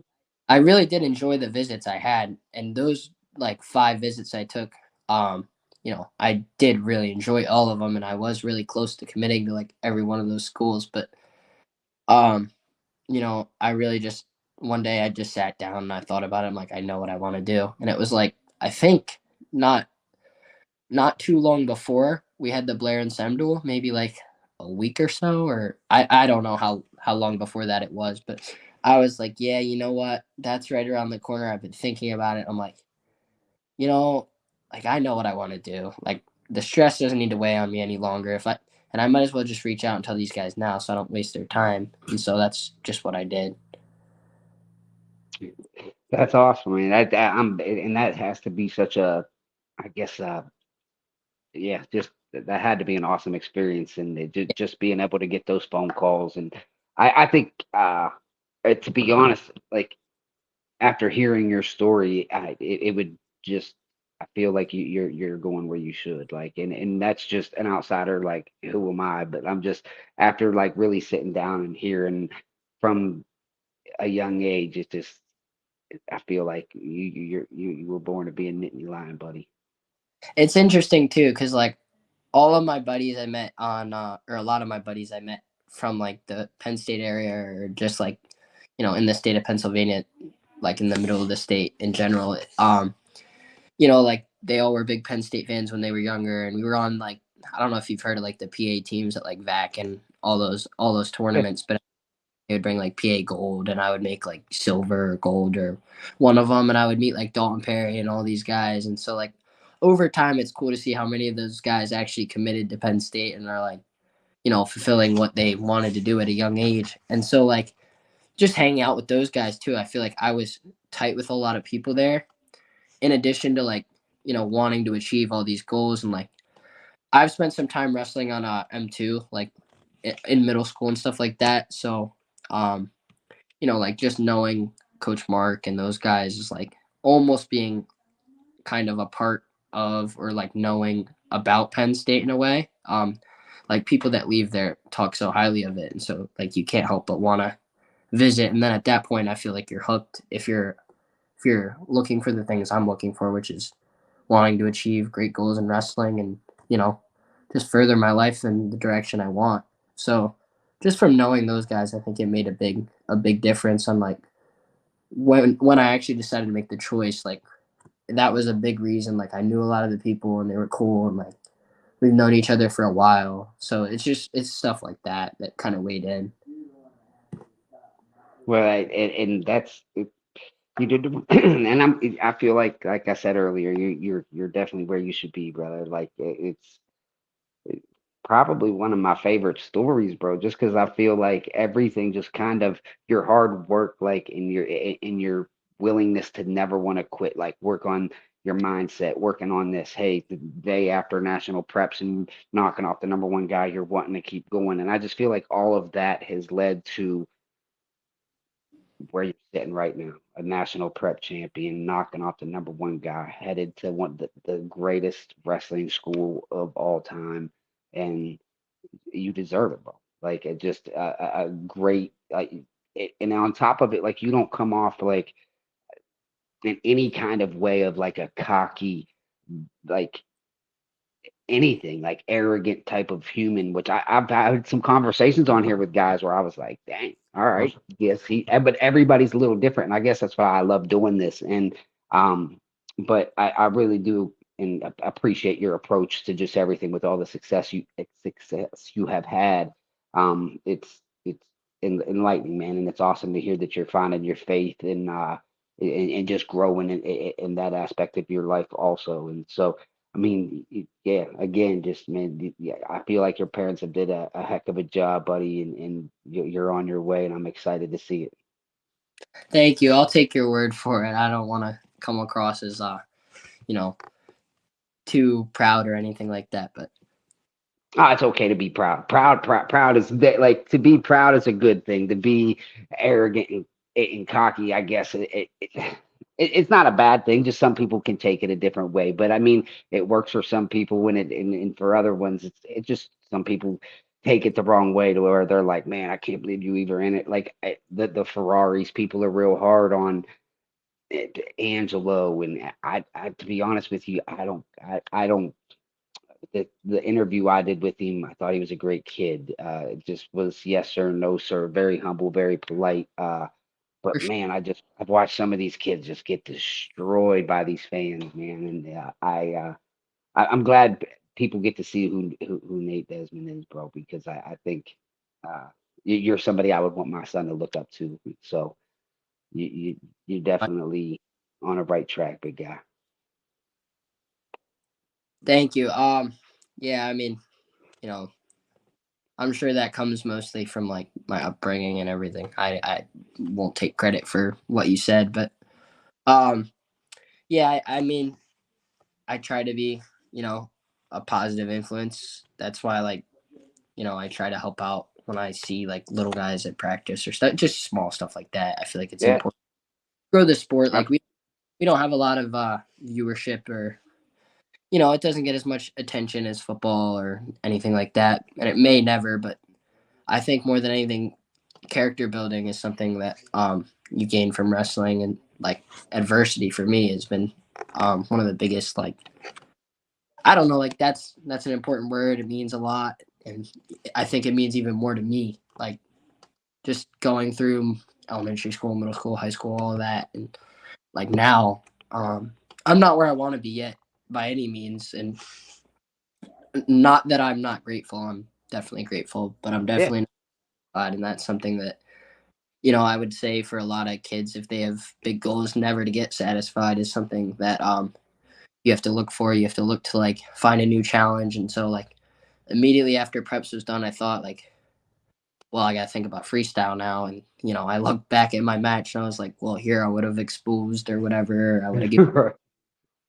I really did enjoy the visits I had. And those like 5 visits I took, I did really enjoy all of them. And I was really close to committing to like every one of those schools. But, um, I really just one day I just sat down and I thought about it. I'm like, I know what I want to do, and it was like I think not not too long before we had the Blair and Sem duel, maybe like a week or so, or I don't know how long before that it was, but I was like, yeah, you know what? That's right around the corner. I've been thinking about it. I'm like, you know, like I know what I want to do. Like the stress doesn't need to weigh on me any longer. If I and I might as well just reach out and tell these guys now so I don't waste their time. And so that's just what I did. That's awesome, man. And that has to be such a, I guess, yeah, just that had to be an awesome experience, and just being able to get those phone calls, and I think, to be honest, like after hearing your story, it would just I feel like you're going where you should. Like, and that's just an outsider. Like, who am I? But I'm just after like really sitting down and hearing from a young age. It's just I feel like you were born to be a Nittany Lion, buddy. It's interesting too, because like all of my buddies I met on, or a lot of my buddies I met from like the Penn State area, or just like, in the state of Pennsylvania, like in the middle of the state in general. Like they all were big Penn State fans when they were younger, and we were on like, I don't know if you've heard of like the PA teams at like VAC and all those Yeah. tournaments, but they would bring like PA gold, and I would make like silver or gold or one of them, and I would meet like Dalton Perry and all these guys, and so like over time, it's cool to see how many of those guys actually committed to Penn State and are like, fulfilling what they wanted to do at a young age, and so like just hanging out with those guys too. I feel like I was tight with a lot of people there, in addition to like wanting to achieve all these goals, and like I've spent some time wrestling on M2 like in middle school and stuff like that. So um like just knowing Coach Mark and those guys is like almost being kind of a part of, or like knowing about Penn State in a way. Like people that leave there talk so highly of it, and so like you can't help but want to visit. And then at that point, I feel like you're hooked if you're looking for the things I'm looking for, which is wanting to achieve great goals in wrestling and you know just further my life in the direction I want. So just from knowing those guys, I think it made a big difference on like when I actually decided to make the choice. Like that was a big reason. Like I knew a lot of the people and they were cool, and like we've known each other for a while. So it's stuff like that kind of weighed in. Well, and that's you did, and I feel like I said earlier, you're definitely where you should be, brother. Like it's probably one of my favorite stories, bro. Just because I feel like everything just kind of your hard work, like in your willingness to never want to quit, like work on your mindset, working on this. Hey, the day after national preps and knocking off the number one guy, you're wanting to keep going, and I just feel like all of that has led to where you're sitting right now, a national prep champion, knocking off the number one guy, headed to one of the greatest wrestling school of all time, and you deserve it, bro. Like it just a great like, and on top of it, like you don't come off like in any kind of way of like a cocky, like anything like arrogant type of human, which I've had some conversations on here with guys where I was like, dang, all right, yes, but everybody's a little different. And I guess that's why I love doing this. And, um, but I really do and appreciate your approach to just everything with all the success you have had. It's enlightening, man. And it's awesome to hear that you're finding your faith and just growing in that aspect of your life also. And so, I mean, yeah, again, just man, yeah, I feel like your parents have did a heck of a job, buddy, and you're on your way, and I'm excited to see it. Thank you. I'll take your word for it. I don't want to come across as you know too proud or anything like that, but Ah, it's okay to be proud. Proud is like to be proud is a good thing. To be arrogant and cocky, I guess it's not a bad thing. Just some people can take it a different way. But I mean, it works for some people when and for other ones, it just some people take it the wrong way to where they're like, man, I can't believe you even in it. Like the Ferraris, people are real hard on Angelo, and I to be honest with you, I don't the interview I did with him, I thought he was a great kid. It just was yes sir, no sir, very humble, very polite. for But sure. man, I've watched some of these kids just get destroyed by these fans, man. And I'm glad people get to see who Nate Desmond is, bro, because I think uh, you're somebody I would want my son to look up to. So you you're definitely on a right track, big guy. Thank you. Yeah, I mean, you know, I'm sure that comes mostly from like my upbringing and everything. I won't take credit for what you said, but um, yeah, I mean, I try to be, you know, a positive influence. That's why, like, I try to help out when I see like little guys at practice or stuff, just small stuff like that. I feel like it's Yeah, important. Grow the sport. I, Like we don't have a lot of viewership or it doesn't get as much attention as football or anything like that, and it may never. But I think more than anything, character building is something that you gain from wrestling, and like adversity for me has been one of the biggest. Like, I don't know, like that's an important word. It means a lot, and I think it means even more to me. Like just going through elementary school, middle school, high school, all of that, and like now, I'm not where I want to be yet by any means, and not that I'm not grateful. I'm definitely grateful, but I'm Yeah. definitely not glad, and that's something that I would say for a lot of kids, if they have big goals, never to get satisfied is something that you have to look for. You have to look to like find a new challenge, and so like immediately after preps was done, I thought like, well, I got to think about freestyle now, and I look back at my match and I was like, well, here I would have exposed or whatever. I would have given.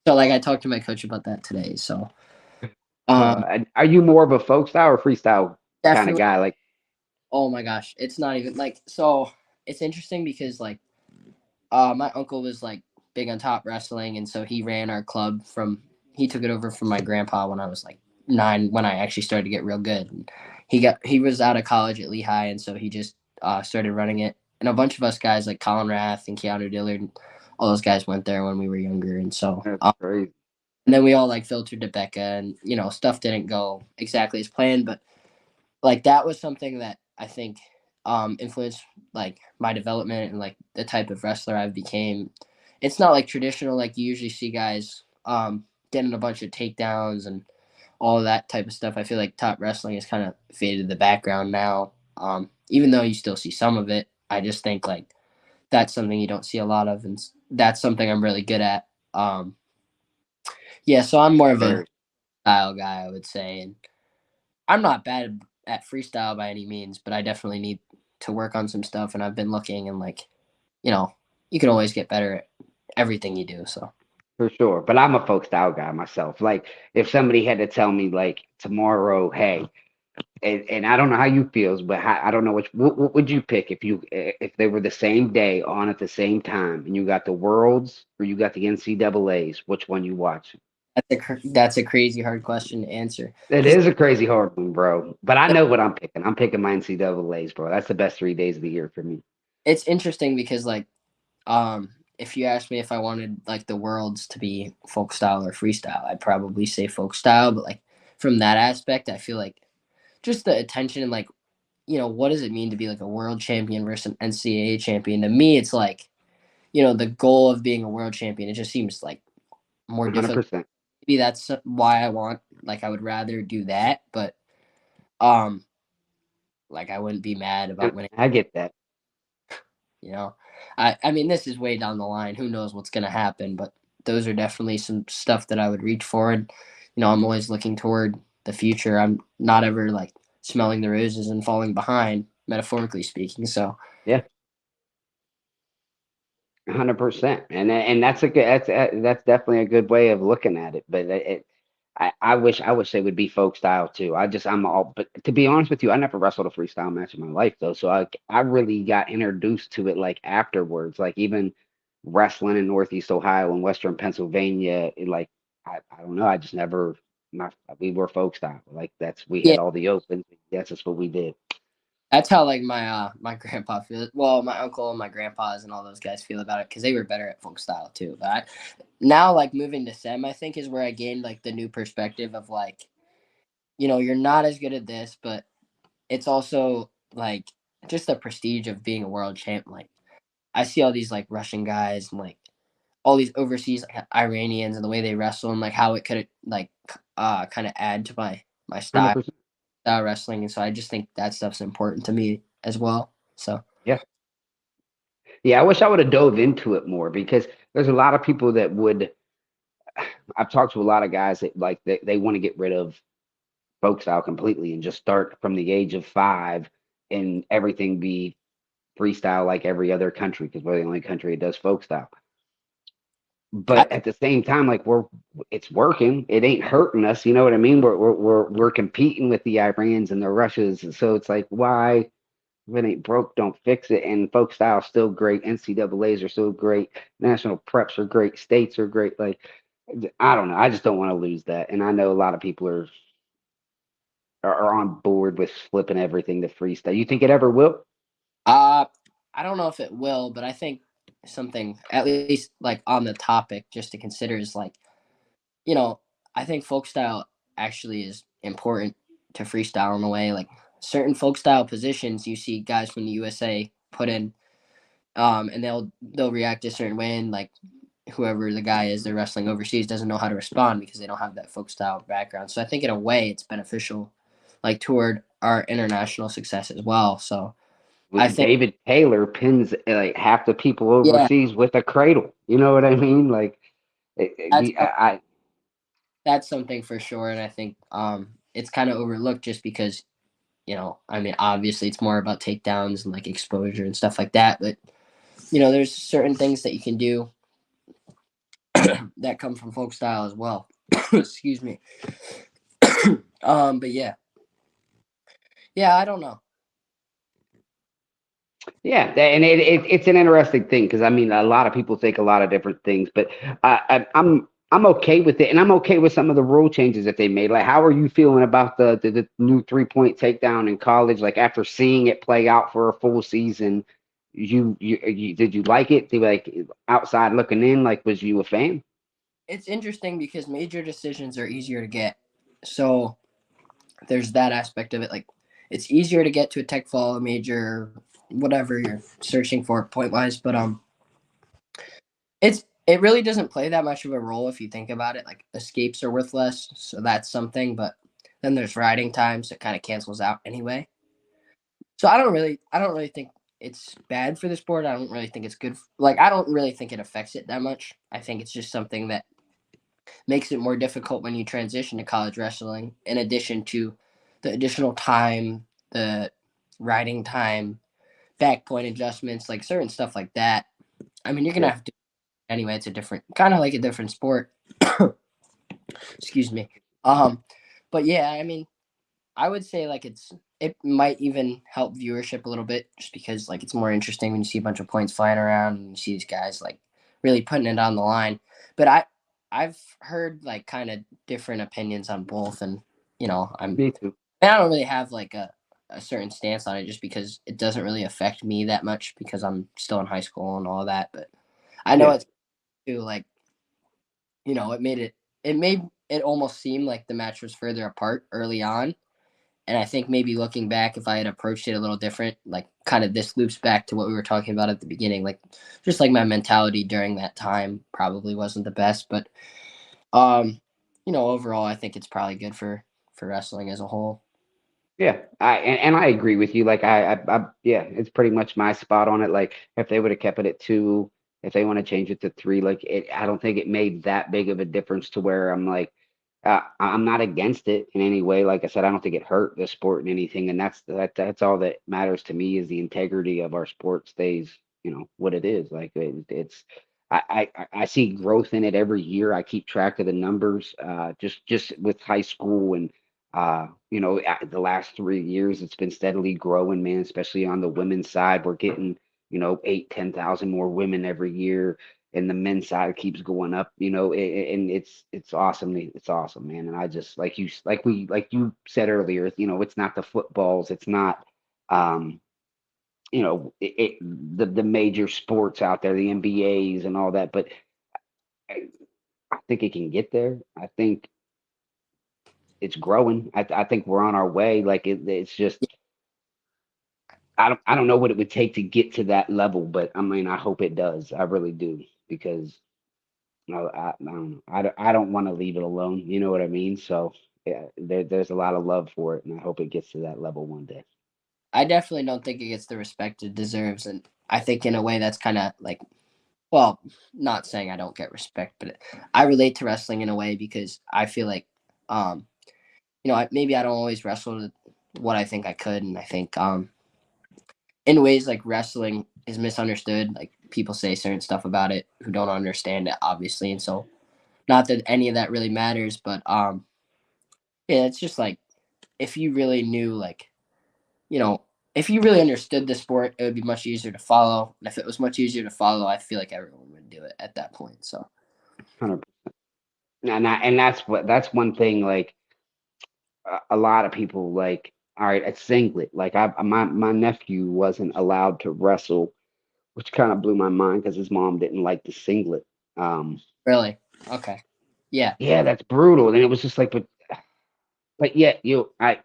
So like I talked to my coach about that today. So And are you more of a folk style or freestyle kind of definitely. guy? Like, Oh my gosh, it's not even like so. It's interesting because like my uncle was like big on top wrestling, and so he ran our club from. He took it over from my grandpa when I was like 9, when I actually started to get real good. And he was out of college at Lehigh, and so he just started running it. And a bunch of us guys like Colin Rath and Keanu Dillard, and all those guys went there when we were younger, and so that's crazy. and then we all like filtered to Becca, and stuff didn't go exactly as planned, but like that was something that I think influenced like my development and like the type of wrestler I became. It's not like traditional like you usually see guys getting a bunch of takedowns and all of that type of stuff. I feel like top wrestling has kind of faded to the background now. Even though you still see some of it, I just think like that's something you don't see a lot of, and that's something I'm really good at. Yeah, so I'm more of a Very style guy, I would say, and I'm not bad at freestyle by any means, but I definitely need to work on some stuff. And I've been looking, and like, you know, you can always get better at everything you do. So for sure. But I'm a folk style guy myself. Like, if somebody had to tell me like tomorrow, hey, and I don't know how you feels, but I don't know what would you pick if they were the same day on at the same time, and you got the worlds or you got the NCAA's, which one you watch? that's a crazy hard question to answer It because is a crazy hard one, bro. But I know what I'm picking. I'm picking my NCAA's, bro. That's the best 3 days of the year for me. it's interesting because like, if you asked me if I wanted like the worlds to be folk style or freestyle, I'd probably say folk style. But like from that aspect, I feel like just the attention and like, what does it mean to be like a world champion versus an NCAA champion? To me, it's like, the goal of being a world champion, it just seems like more difficult. 100%. Maybe that's why I would rather do that, but um like I wouldn't be mad about And winning, I get that. you know. I mean, this is way down the line. Who knows what's going to happen, but those are definitely some stuff that I would reach for. And I'm always looking toward the future. I'm not ever like smelling the roses and falling behind, metaphorically speaking. So Yeah. 100%, and that's a good that's definitely a good way of looking at it. But I wish they would be folk style too. I'm all, but to be honest with you, I never wrestled a freestyle match in my life though, so I really got introduced to it like afterwards, like even wrestling in Northeast Ohio and Western Pennsylvania. I don't know, I just never my we were folk style, like we yeah, had all the opens. That's just what we did. that's how like my grandpa feels. Well, my uncle and my grandpas and all those guys feel about it because they were better at folk style too. But now like moving to Sem, I think is where I gained like the new perspective of like, you're not as good at this, but it's also like just the prestige of being a world champ. Like I see all these like Russian guys and like all these overseas like, Iranians and the way they wrestle and like how it could like kind of add to my style 100%. wrestling, and so I just think that stuff's important to me as well. So Yeah. Yeah, I wish I would have dove into it more because there's a lot of people that would. I've talked to a lot of guys that like they want to get rid of folk style completely and just start from the age of 5 and everything be freestyle like every other country because we're the only country that does folk style. I, But at the same time, like it's working. It ain't hurting us. You know what I mean? We're competing with the Irans and the Russias, and so it's like why if it ain't broke, don't fix it. And folk style still great. NCAA's are still great. National preps are great. States are great. Like I don't know. I just don't want to lose that, and I know a lot of people are on board with flipping everything to freestyle. You think it ever will? Uh, I don't know if it will, but I think something at least like on the topic just to consider is like, you know, I think folk style actually is important to freestyle in a way. Like certain folk style positions, you see guys from the USA put in, and they'll react a certain way, and like whoever the guy is they're wrestling overseas doesn't know how to respond because they don't have that folk style background. So I think in a way it's beneficial, like toward our international success as well. So I think David Taylor pins like half the people yeah, overseas with a cradle. You know what I mean? Like, that's I that's something for sure, and I think it's kind of overlooked just because I mean obviously it's more about takedowns and like exposure and stuff like that, but there's certain things that you can do that come from folk style as well. Excuse me. But yeah, I don't know. yeah, and it's an interesting thing because I mean a lot of people think a lot of different things, but I'm okay with it, and I'm okay with some of the rule changes that they made. Like, how are you feeling about the new 3 point takedown in college? Like after seeing it play out for a full season, you did you like it? Did, like outside looking in, like was you a fan? It's interesting because major decisions are easier to get, so there's that aspect of it. Like it's easier to get to a tech fall, a major, whatever you're searching for point wise, but it really doesn't play that much of a role if you think about it. Like escapes are worth less, so that's something. But then there's riding times that kind of cancels out anyway. So I don't really think it's bad for the sport. I don't really think it's good. Like I don't really think it affects it that much. I think it's just something that makes it more difficult when you transition to college wrestling. In addition to the additional time, the riding time, back point adjustments, like certain stuff like that. I mean, you're gonna Yeah, have to anyway. It's a different kind of like a different sport. Excuse me. Um, but yeah, I mean, I would say like it might even help viewership a little bit just because like it's more interesting when you see a bunch of points flying around and you see these guys like really putting it on the line. But I've heard like kind of different opinions on both, and me too. I don't really have like a certain stance on it just because it doesn't really affect me that much because I'm still in high school and all of that. But I know Yeah. it's too like it made it almost seem like the match was further apart early on. And I think maybe looking back, if I had approached it a little different, like kind of this loops back to what we were talking about at the beginning, like just like my mentality during that time probably wasn't the best, but um, overall, I think it's probably good for wrestling as a whole. Yeah, and I agree with you. Like yeah, it's pretty much my spot on it. Like if they would have kept it at two, if they want to change it to three, like I don't think it made that big of a difference to where I'm like, I'm not against it in any way. Like I said, I don't think it hurt the sport and anything, and that's all that matters to me is the integrity of our sport stays, what it is. Like it's. I see growth in it every year. I keep track of the numbers, just with high school and the last 3 years, it's been steadily growing, man, especially on the women's side. We're getting, 8, 10,000 more women every year. And the men's side keeps going up, and it's awesome. It's awesome, man. And I just like you said earlier, it's not the footballs, it's not the major sports out there, the NBAs and all that, but I, I think it can get there. I think it's growing. I think we're on our way. Like it's just I don't know what it would take to get to that level, but I mean I hope it does. I really do because I don't want to leave it alone. You know what I mean? So yeah, there's a lot of love for it, and I hope it gets to that level one day. I definitely don't think it gets the respect it deserves, and I think in a way that's kind of like, well, not saying I don't get respect, but I relate to wrestling in a way because I feel like, um, maybe I don't always wrestle to what I think I could, and I think in ways like wrestling is misunderstood. Like people say certain stuff about it who don't understand it, obviously, and so not that any of that really matters, but yeah, it's just like if you really knew, like you know, if you really understood the sport, it would be much easier to follow. And if it was much easier to follow, I feel like everyone would do it at that point. So 100%. and that's one thing like a lot of people like all right, a singlet. Like my nephew wasn't allowed to wrestle, which kind of blew my mind because his mom didn't like the singlet. Um, Really? Okay. Yeah. yeah, that's brutal. And it was just like, but yeah,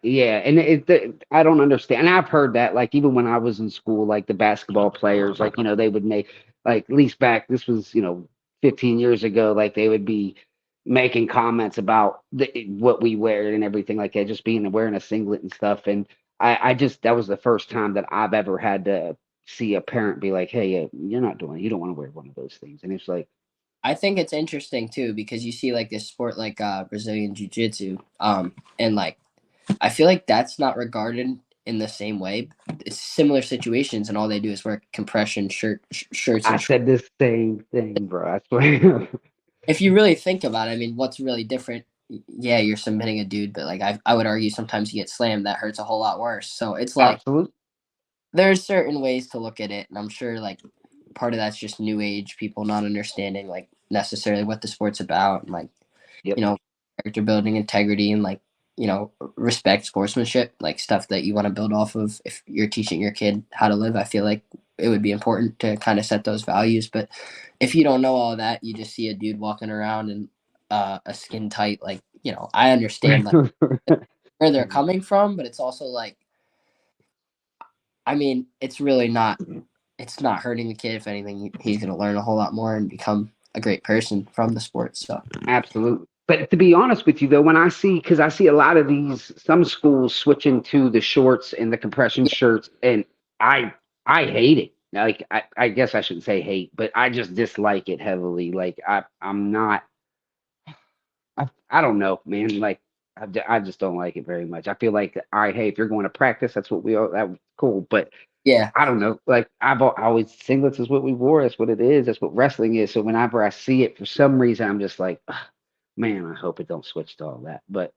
yeah, and I don't understand. And I've heard that, like even when I was in school, like the basketball players, like they would make like at least back this was 15 years ago, like they would be making comments about what we wear and everything like that, just being wearing a singlet and stuff. And I just that was the first time that I've ever had to see a parent be like, hey, you're not doing it. You don't want to wear one of those things. And it's like I think it's interesting too because you see like this sport like Brazilian Jiu Jitsu, and like I feel like that's not regarded in the same way. It's similar situations, and all they do is wear compression shirts I and shorts. said the same thing, bro. I swear. If you really think about it, I mean, what's really different? Yeah, you're submitting a dude, but like I would argue sometimes you get slammed that hurts a whole lot worse. So it's like Absolutely. there's certain ways to look at it, and I'm sure like part of that's just new age people not understanding like necessarily what the sport's about and like Yep. you know character building, integrity, and like respect, sportsmanship, like stuff that you want to build off of if you're teaching your kid how to live. I feel like it would be important to kind of set those values, but if you don't know all that, you just see a dude walking around in a skin tight, like I understand like where they're coming from, but it's also like I mean, it's not hurting the kid. If anything, he's going to learn a whole lot more and become a great person from the sport. So, Absolutely. But to be honest with you, though, when I see, because I see a lot of some schools switching to the shorts and the compression yeah, shirts, and I, I hate it. Like, I guess I shouldn't say hate, but I just dislike it heavily. Like, I'm not, I don't know, man. Like, I just don't like it very much. I feel like, all right, hey, if you're going to practice, that's what that was cool. But yeah, I don't know. Like always singlets is what we wore. That's what it is. That's what wrestling is. So whenever I see it, for some reason, I'm just like, "Ugh, man, I hope it don't switch to all that. But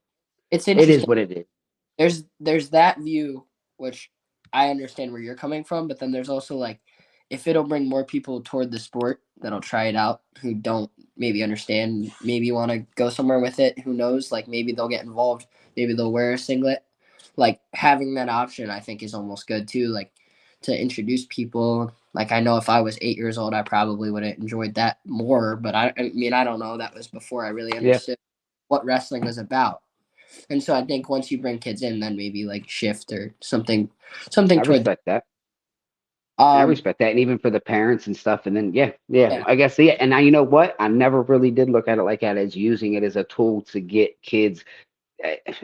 it's it is interesting. what it is. There's that view which I understand where you're coming from, but then there's also like if it'll bring more people toward the sport that'll try it out who don't maybe understand, maybe want to go somewhere with it, who knows, like maybe they'll get involved, maybe they'll wear a singlet. Like having that option I think is almost good too, like to introduce people. Like I know if I was 8 years old I probably would have enjoyed that more, but I mean I don't know, that was before I really Yeah, understood what wrestling was about. And so I think once you bring kids in, then maybe like shift or something I toward respect that. I um respect that, and even for the parents and stuff. And then yeah. yeah. I guess yeah. And now you know what? I never really did look at it like that as using it as a tool to get kids.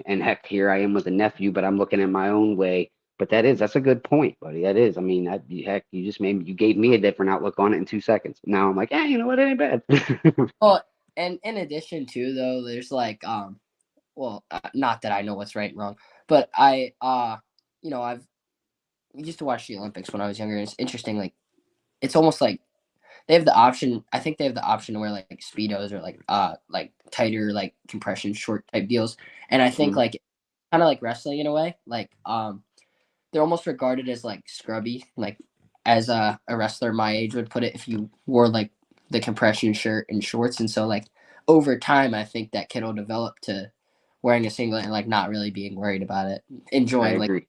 And heck, here I am with a nephew, but I'm looking at my own way. But that's a good point, buddy. That is. I mean, heck, you gave me a different outlook on it in 2 seconds. Now I'm like, you know what? It ain't bad. Well, and in addition to though, there's like well, not that I know what's right and wrong, but I've used to watch the Olympics when I was younger. And it's interesting, like it's almost like they have the option. I think they have the option to wear like speedos or like tighter like compression short type deals. And I think Mhm. like kind of like wrestling in a way, like they're almost regarded as like scrubby, like as a wrestler my age would put it if you wore like the compression shirt and shorts. And so like over time, I think that kid will develop to wearing a singlet and like not really being worried about it, I enjoying like agree.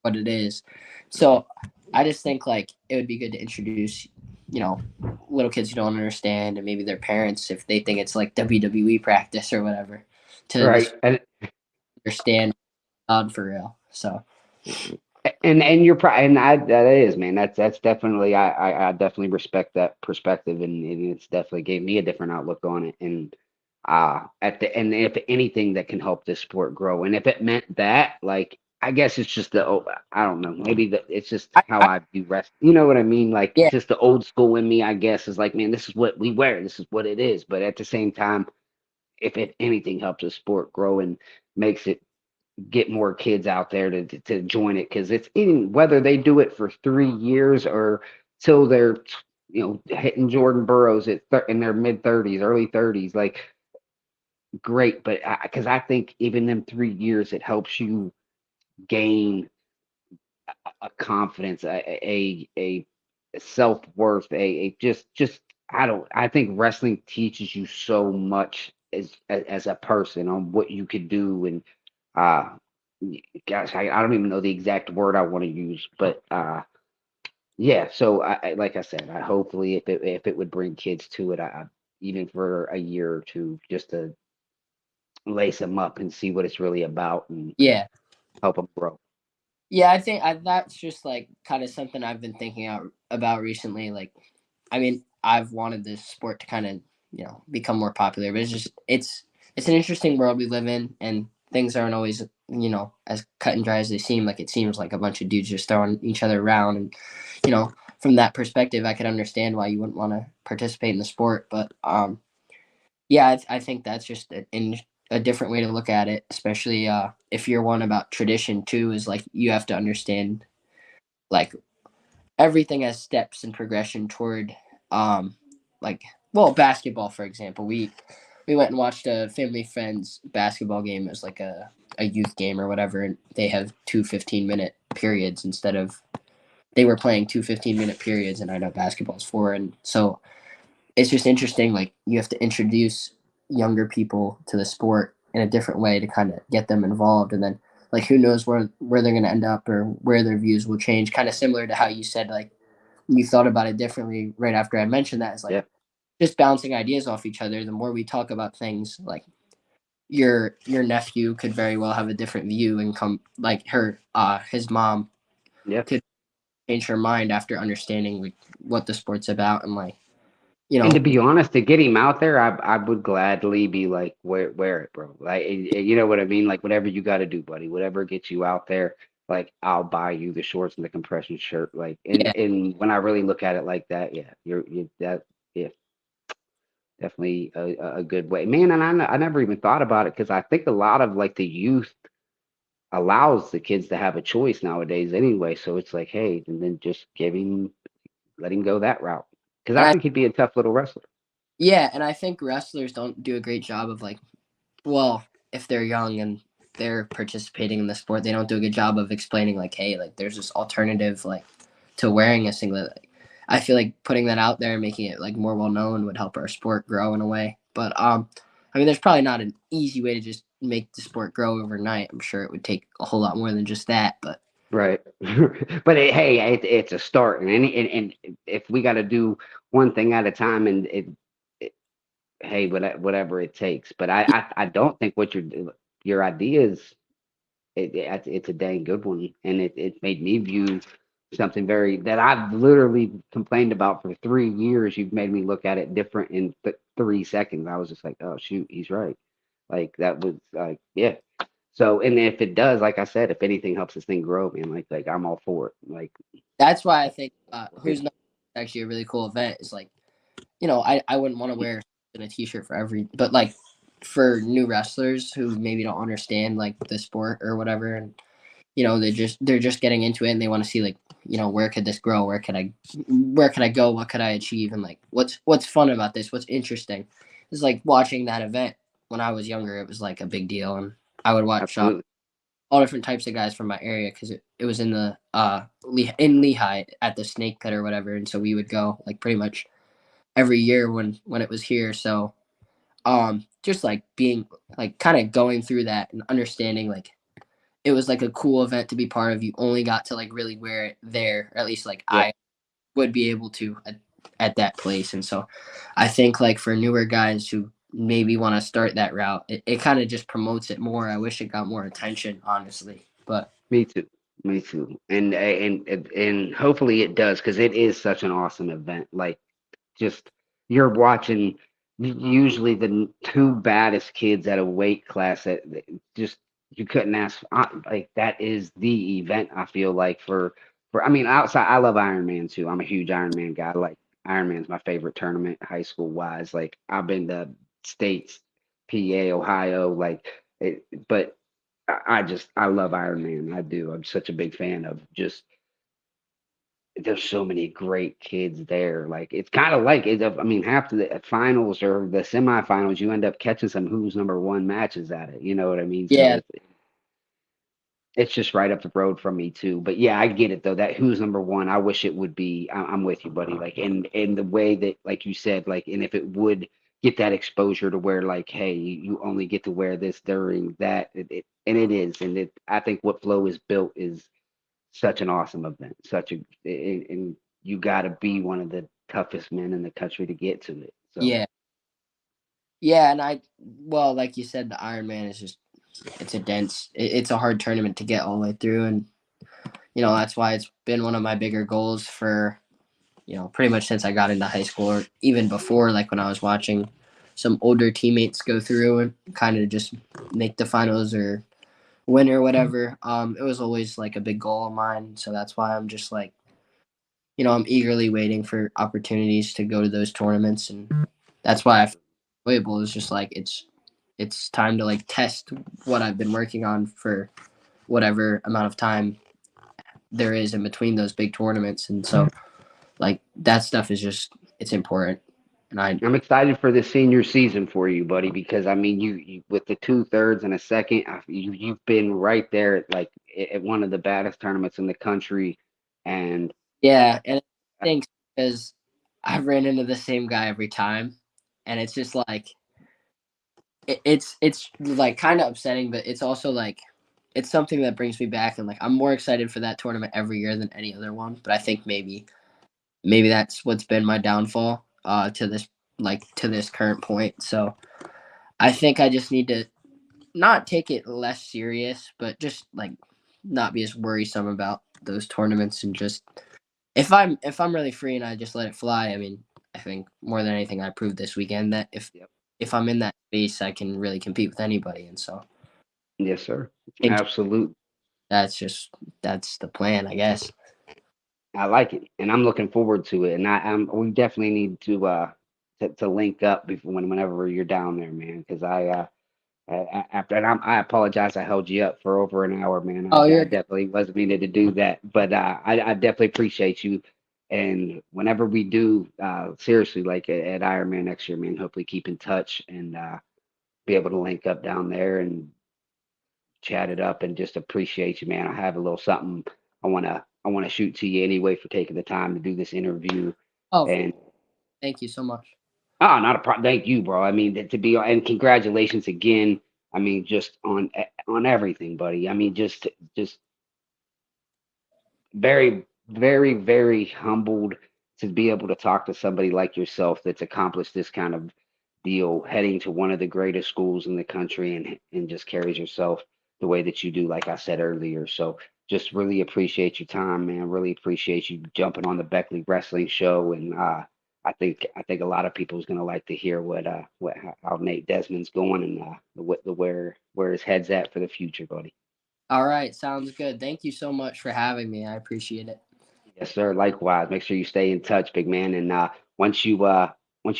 what it is. So I just think like it would be good to introduce, you know, little kids who don't understand and maybe their parents if they think it's like WWE practice or whatever to Right. just understand for real. So And you're probably and that is, man. That's definitely I definitely respect that perspective, and it's definitely gave me a different outlook on it. And and if anything that can help this sport grow, and if it meant that, like I guess it's just I don't know, maybe it's just how I I view rest. You know what I mean? Like yeah, just the old school in me, I guess, is like, man, this is what we wear. This is what it is. But at the same time, if it anything helps the sport grow and makes it get more kids out there to join it because it's in whether they do it for 3 years or till they're hitting Jordan Burroughs in their mid 30s, early 30s, like great. But because I think even in 3 years it helps you gain a confidence, a self worth, a just I don't I think wrestling teaches you so much as a person on what you could do and uh gosh, I don't even know the exact word I want to use, but yeah, so like I said, I hopefully if it would bring kids to it, even for a year or two, just to lace them up and see what it's really about and Yeah. help them grow. Yeah, I think that's just like kind of something I've been thinking about recently. Like, I mean, I've wanted this sport to kind of become more popular, but it's an interesting world we live in, and things aren't always as cut and dry as they seem. Like it seems like a bunch of dudes just throwing each other around, and you know, from that perspective, I could understand why you wouldn't want to participate in the sport. But yeah, I think that's just a different way to look at it, especially if you're one about tradition too. Is like you have to understand like everything has steps and progression toward um like well basketball for example. We went and watched a family friends basketball game as like a youth game or whatever, and they have 2 15-minute periods instead of they were playing 2 15-minute periods, and I know basketball's four, and so it's just interesting. Like you have to introduce younger people to the sport in a different way to kind of get them involved, and then like who knows where they're going to end up or where their views will change. Kind of similar to how you said like you thought about it differently right after I mentioned that. Is like Yeah, just bouncing ideas off each other. The more we talk about things, like your nephew could very well have a different view and come like her his mom yeah. could change her mind after understanding like what the sport's about and like And to you be honest, to get him out there, I would gladly be like, wear it, bro. Like, you know what I mean? Like, whatever you got to do, buddy. Whatever gets you out there, like, I'll buy you the shorts and the compression shirt. Like, yeah. and when I really look at it like that, yeah, you that yeah, definitely a good way, man. And I never even thought about it because I think a lot of like the youth allows the kids to have a choice nowadays anyway. So it's like, hey, and then just let him go that route because And I I think he'd be a tough little wrestler. Yeah, and I think wrestlers don't do a great job of like, well, if they're young and they're participating in the sport, they don't do a good job of explaining like, hey, like there's this alternative like to wearing a singlet. Like, I feel like putting that out there and making it like more well known would help our sport grow in a way. But I mean, there's probably not an easy way to just make the sport grow overnight. I'm sure it would take a whole lot more than just that. But Right. But hey, it's a start, and if we got to do one thing at a time, and it hey, whatever it takes. But I don't think what your idea is it's a dang good one, and it made me view something very that I've literally complained about for 3 years. You've made me look at it different in th 3 seconds. I was just like, oh shoot, he's right. Like that was like yeah. So, and if it does, like I said, if anything helps this thing grow, man, like I'm all for it. Like, that's why I think yeah, who's not actually a really cool event is like I wouldn't want to wear a t-shirt for every, but like for new wrestlers who maybe don't understand like the sport or whatever, and they're just getting into it and they want to see like where could this grow, where could I go, what could I achieve, and like what's fun about this, what's interesting. It's like watching that event when I was younger. It was like a big deal, and I would watch absolutely. all different types of guys from my area because it was in the in Lehigh at the Snake Pit or whatever, and so we would go like pretty much every year when it was here. So just like being like kind of going through that and understanding like it was like a cool event to be part of. You only got to like really wear it there, or at least like Yeah, I would be able to at that place. And so I think like for newer guys who maybe want to start that route, it kind of just promotes it more. I wish it got more attention, honestly. But me too. Me too. And hopefully it does because it is such an awesome event. Like, just you're watching usually the two baddest kids at a weight class that just you couldn't ask like that is the event I feel like for I mean outside I love Iron Man too. I'm a huge Iron Man guy. Like Iron Man's my favorite tournament high school wise. Like I've been to states, PA, Ohio, like but I love Iron Man. I do. I'm such a big fan of just there's so many great kids there. Like it's kind of like I mean, half the finals or the semifinals, you end up catching some who's number one matches at it. You know what I mean? So yeah, it's just right up the road from me too. But yeah, I get it though. That who's number one, I wish it would be. I'm with you, buddy. Like in the way that, like you said, like and if it would get that exposure to where like, hey, you only get to wear this during that, and it is, and it. I think what Flow is built is such an awesome event, and you got to be one of the toughest men in the country to get to it. So Yeah, yeah, and well, like you said, the Ironman is just it's a it's a hard tournament to get all the way through, and that's why it's been one of my bigger goals for pretty much since I got into high school, or even before, like when I was watching some older teammates go through and kind of just make the finals or win or whatever. It was always like a big goal of mine, so that's why I'm just like, I'm eagerly waiting for opportunities to go to those tournaments, and that's why I feel enjoyable. Is just like it's time to like test what I've been working on for whatever amount of time there is in between those big tournaments, and so like that stuff is just it's important, and I I'm excited for the senior season for you, buddy, because I mean, you with the two thirds and a second, you've been right there at like at one of the baddest tournaments in the country, and yeah, and it stinks because I've ran into the same guy every time, and it's just like it's like kind of upsetting, but it's also like it's something that brings me back, and like I'm more excited for that tournament every year than any other one. But I think maybe that's what's been my downfall to this to this current point. So I think I just need to not take it less serious, but just like not be as worrisome about those tournaments and just if I'm really free and I just let it fly. I mean, I think more than anything, I proved this weekend that yep, if I'm in that space, I can really compete with anybody, and so yes, sir, I think absolutely. that's just that's the plan, I guess. I like it, and I'm looking forward to it. And we definitely need to link up before whenever you're down there, man. Because after and I apologize, I held you up for over an hour, man. Oh, I you're good. definitely wasn't meaning to do that, but I definitely appreciate you. And whenever we do, seriously, like at Ironman next year, man, hopefully keep in touch and be able to link up down there and chat it up and just appreciate you, man. I have a little something I wanna shoot to you anyway for taking the time to do this interview. Oh, And thank you so much. not a problem. Thank you, bro. I mean, to be and congratulations again. I mean, just on everything, buddy. I mean, just very, very, very humbled to be able to talk to somebody like yourself that's accomplished this kind of deal, heading to one of the greatest schools in the country and just carries yourself the way that you do, like I said earlier. So just really appreciate your time, man. Really appreciate you jumping on the Beckley Wrestling Show, and I think a lot of people is gonna like to hear what how Nate Desmond's going and what the where his head's at for the future, buddy. All right, sounds good. Thank you so much for having me. I appreciate it. Yes, sir. Likewise. Make sure you stay in touch, big man. And once you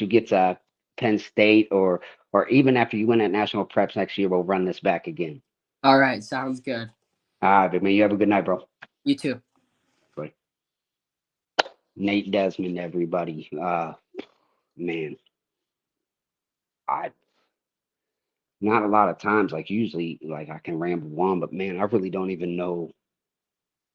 get to Penn State or even after you win at national preps next year, we'll run this back again. All right, sounds good. All right, big man. You have a good night, bro. You too. Bye. Nate Desmond, everybody. Man, I not a lot of times. Like usually, like I can ramble on, but man, I really don't even know.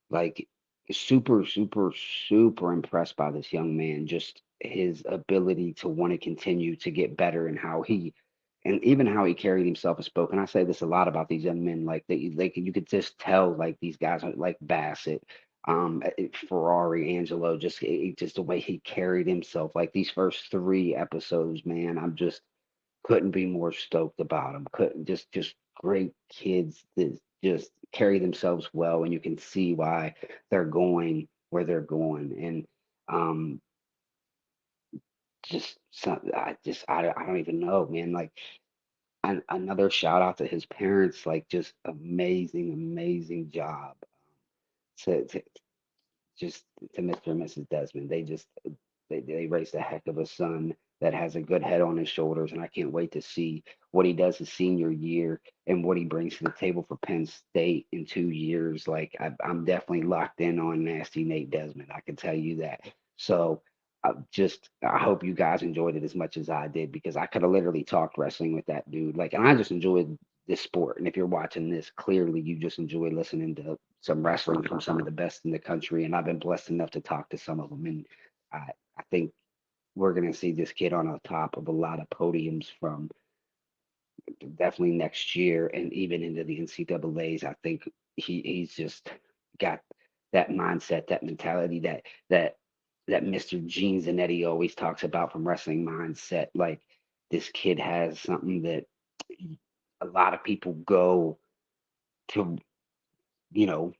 Like super, super, super impressed by this young man. Just his ability to want to continue to get better and how he and even how he carried himself and spoke. And I say this a lot about these young men, like they you could just tell like these guys are like Bassett, Ferrari, Angelo, just the way he carried himself. Like these first three episodes, man, I'm just couldn't be more stoked about them. Couldn't just great kids that just carry themselves well, and you can see why they're going where they're going. And um, just some, I don't even know, man. Like another shout out to his parents, like just amazing, amazing job to just to Mr. and Mrs. Desmond. They raised a heck of a son that has a good head on his shoulders, and I can't wait to see what he does his senior year and what he brings to the table for Penn State in 2 years. Like I'm definitely locked in on nasty Nate Desmond. I can tell you that. So I hope you guys enjoyed it as much as I did because I could have literally talked wrestling with that dude. Like, and I just enjoyed this sport. And if you're watching this, clearly you just enjoy listening to some wrestling from some of the best in the country. And I've been blessed enough to talk to some of them. And I think we're gonna see this kid on the top of a lot of podiums from definitely next year and even into the NCAA's. I think he's just got that mindset, that mentality, that that Mr. Gene Zanetti always talks about from wrestling mindset. Like this kid has something that a lot of people go to,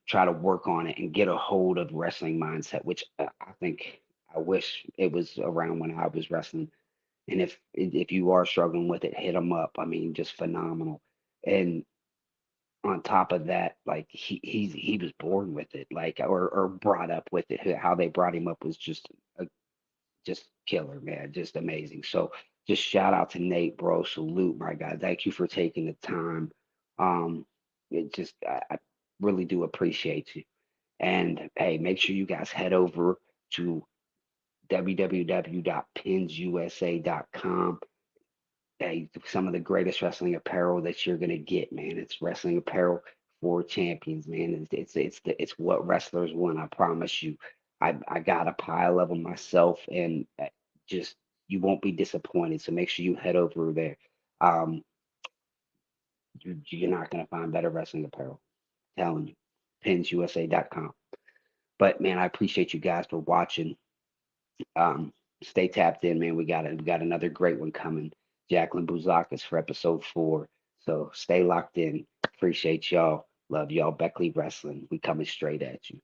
try to work on it and get a hold of wrestling mindset, which I think I wish it was around when I was wrestling. And if you are struggling with it, hit him up. I mean, just phenomenal. And on top of that, like he was born with it, like or brought up with it. How they brought him up was just killer, man, just amazing. So just shout out to Nate, bro. Salute, my guy. Thank you for taking the time. Um, I really do appreciate you. And hey, make sure you guys head over to www.pinsusa.com. Hey, some of the greatest wrestling apparel that you're gonna get, man. It's wrestling apparel for champions, man. It's what wrestlers want. I promise you. I got a pile of them myself, and just you won't be disappointed. So make sure you head over there. Um, you're not gonna find better wrestling apparel. Telling you, pinsusa.com. But man, I appreciate you guys for watching. Um, Stay tapped in, man. We got another great one coming. Jacqueline Bouzakis for episode 4. So stay locked in. Appreciate y'all. Love y'all. Beckley Wrestling. We coming straight at you.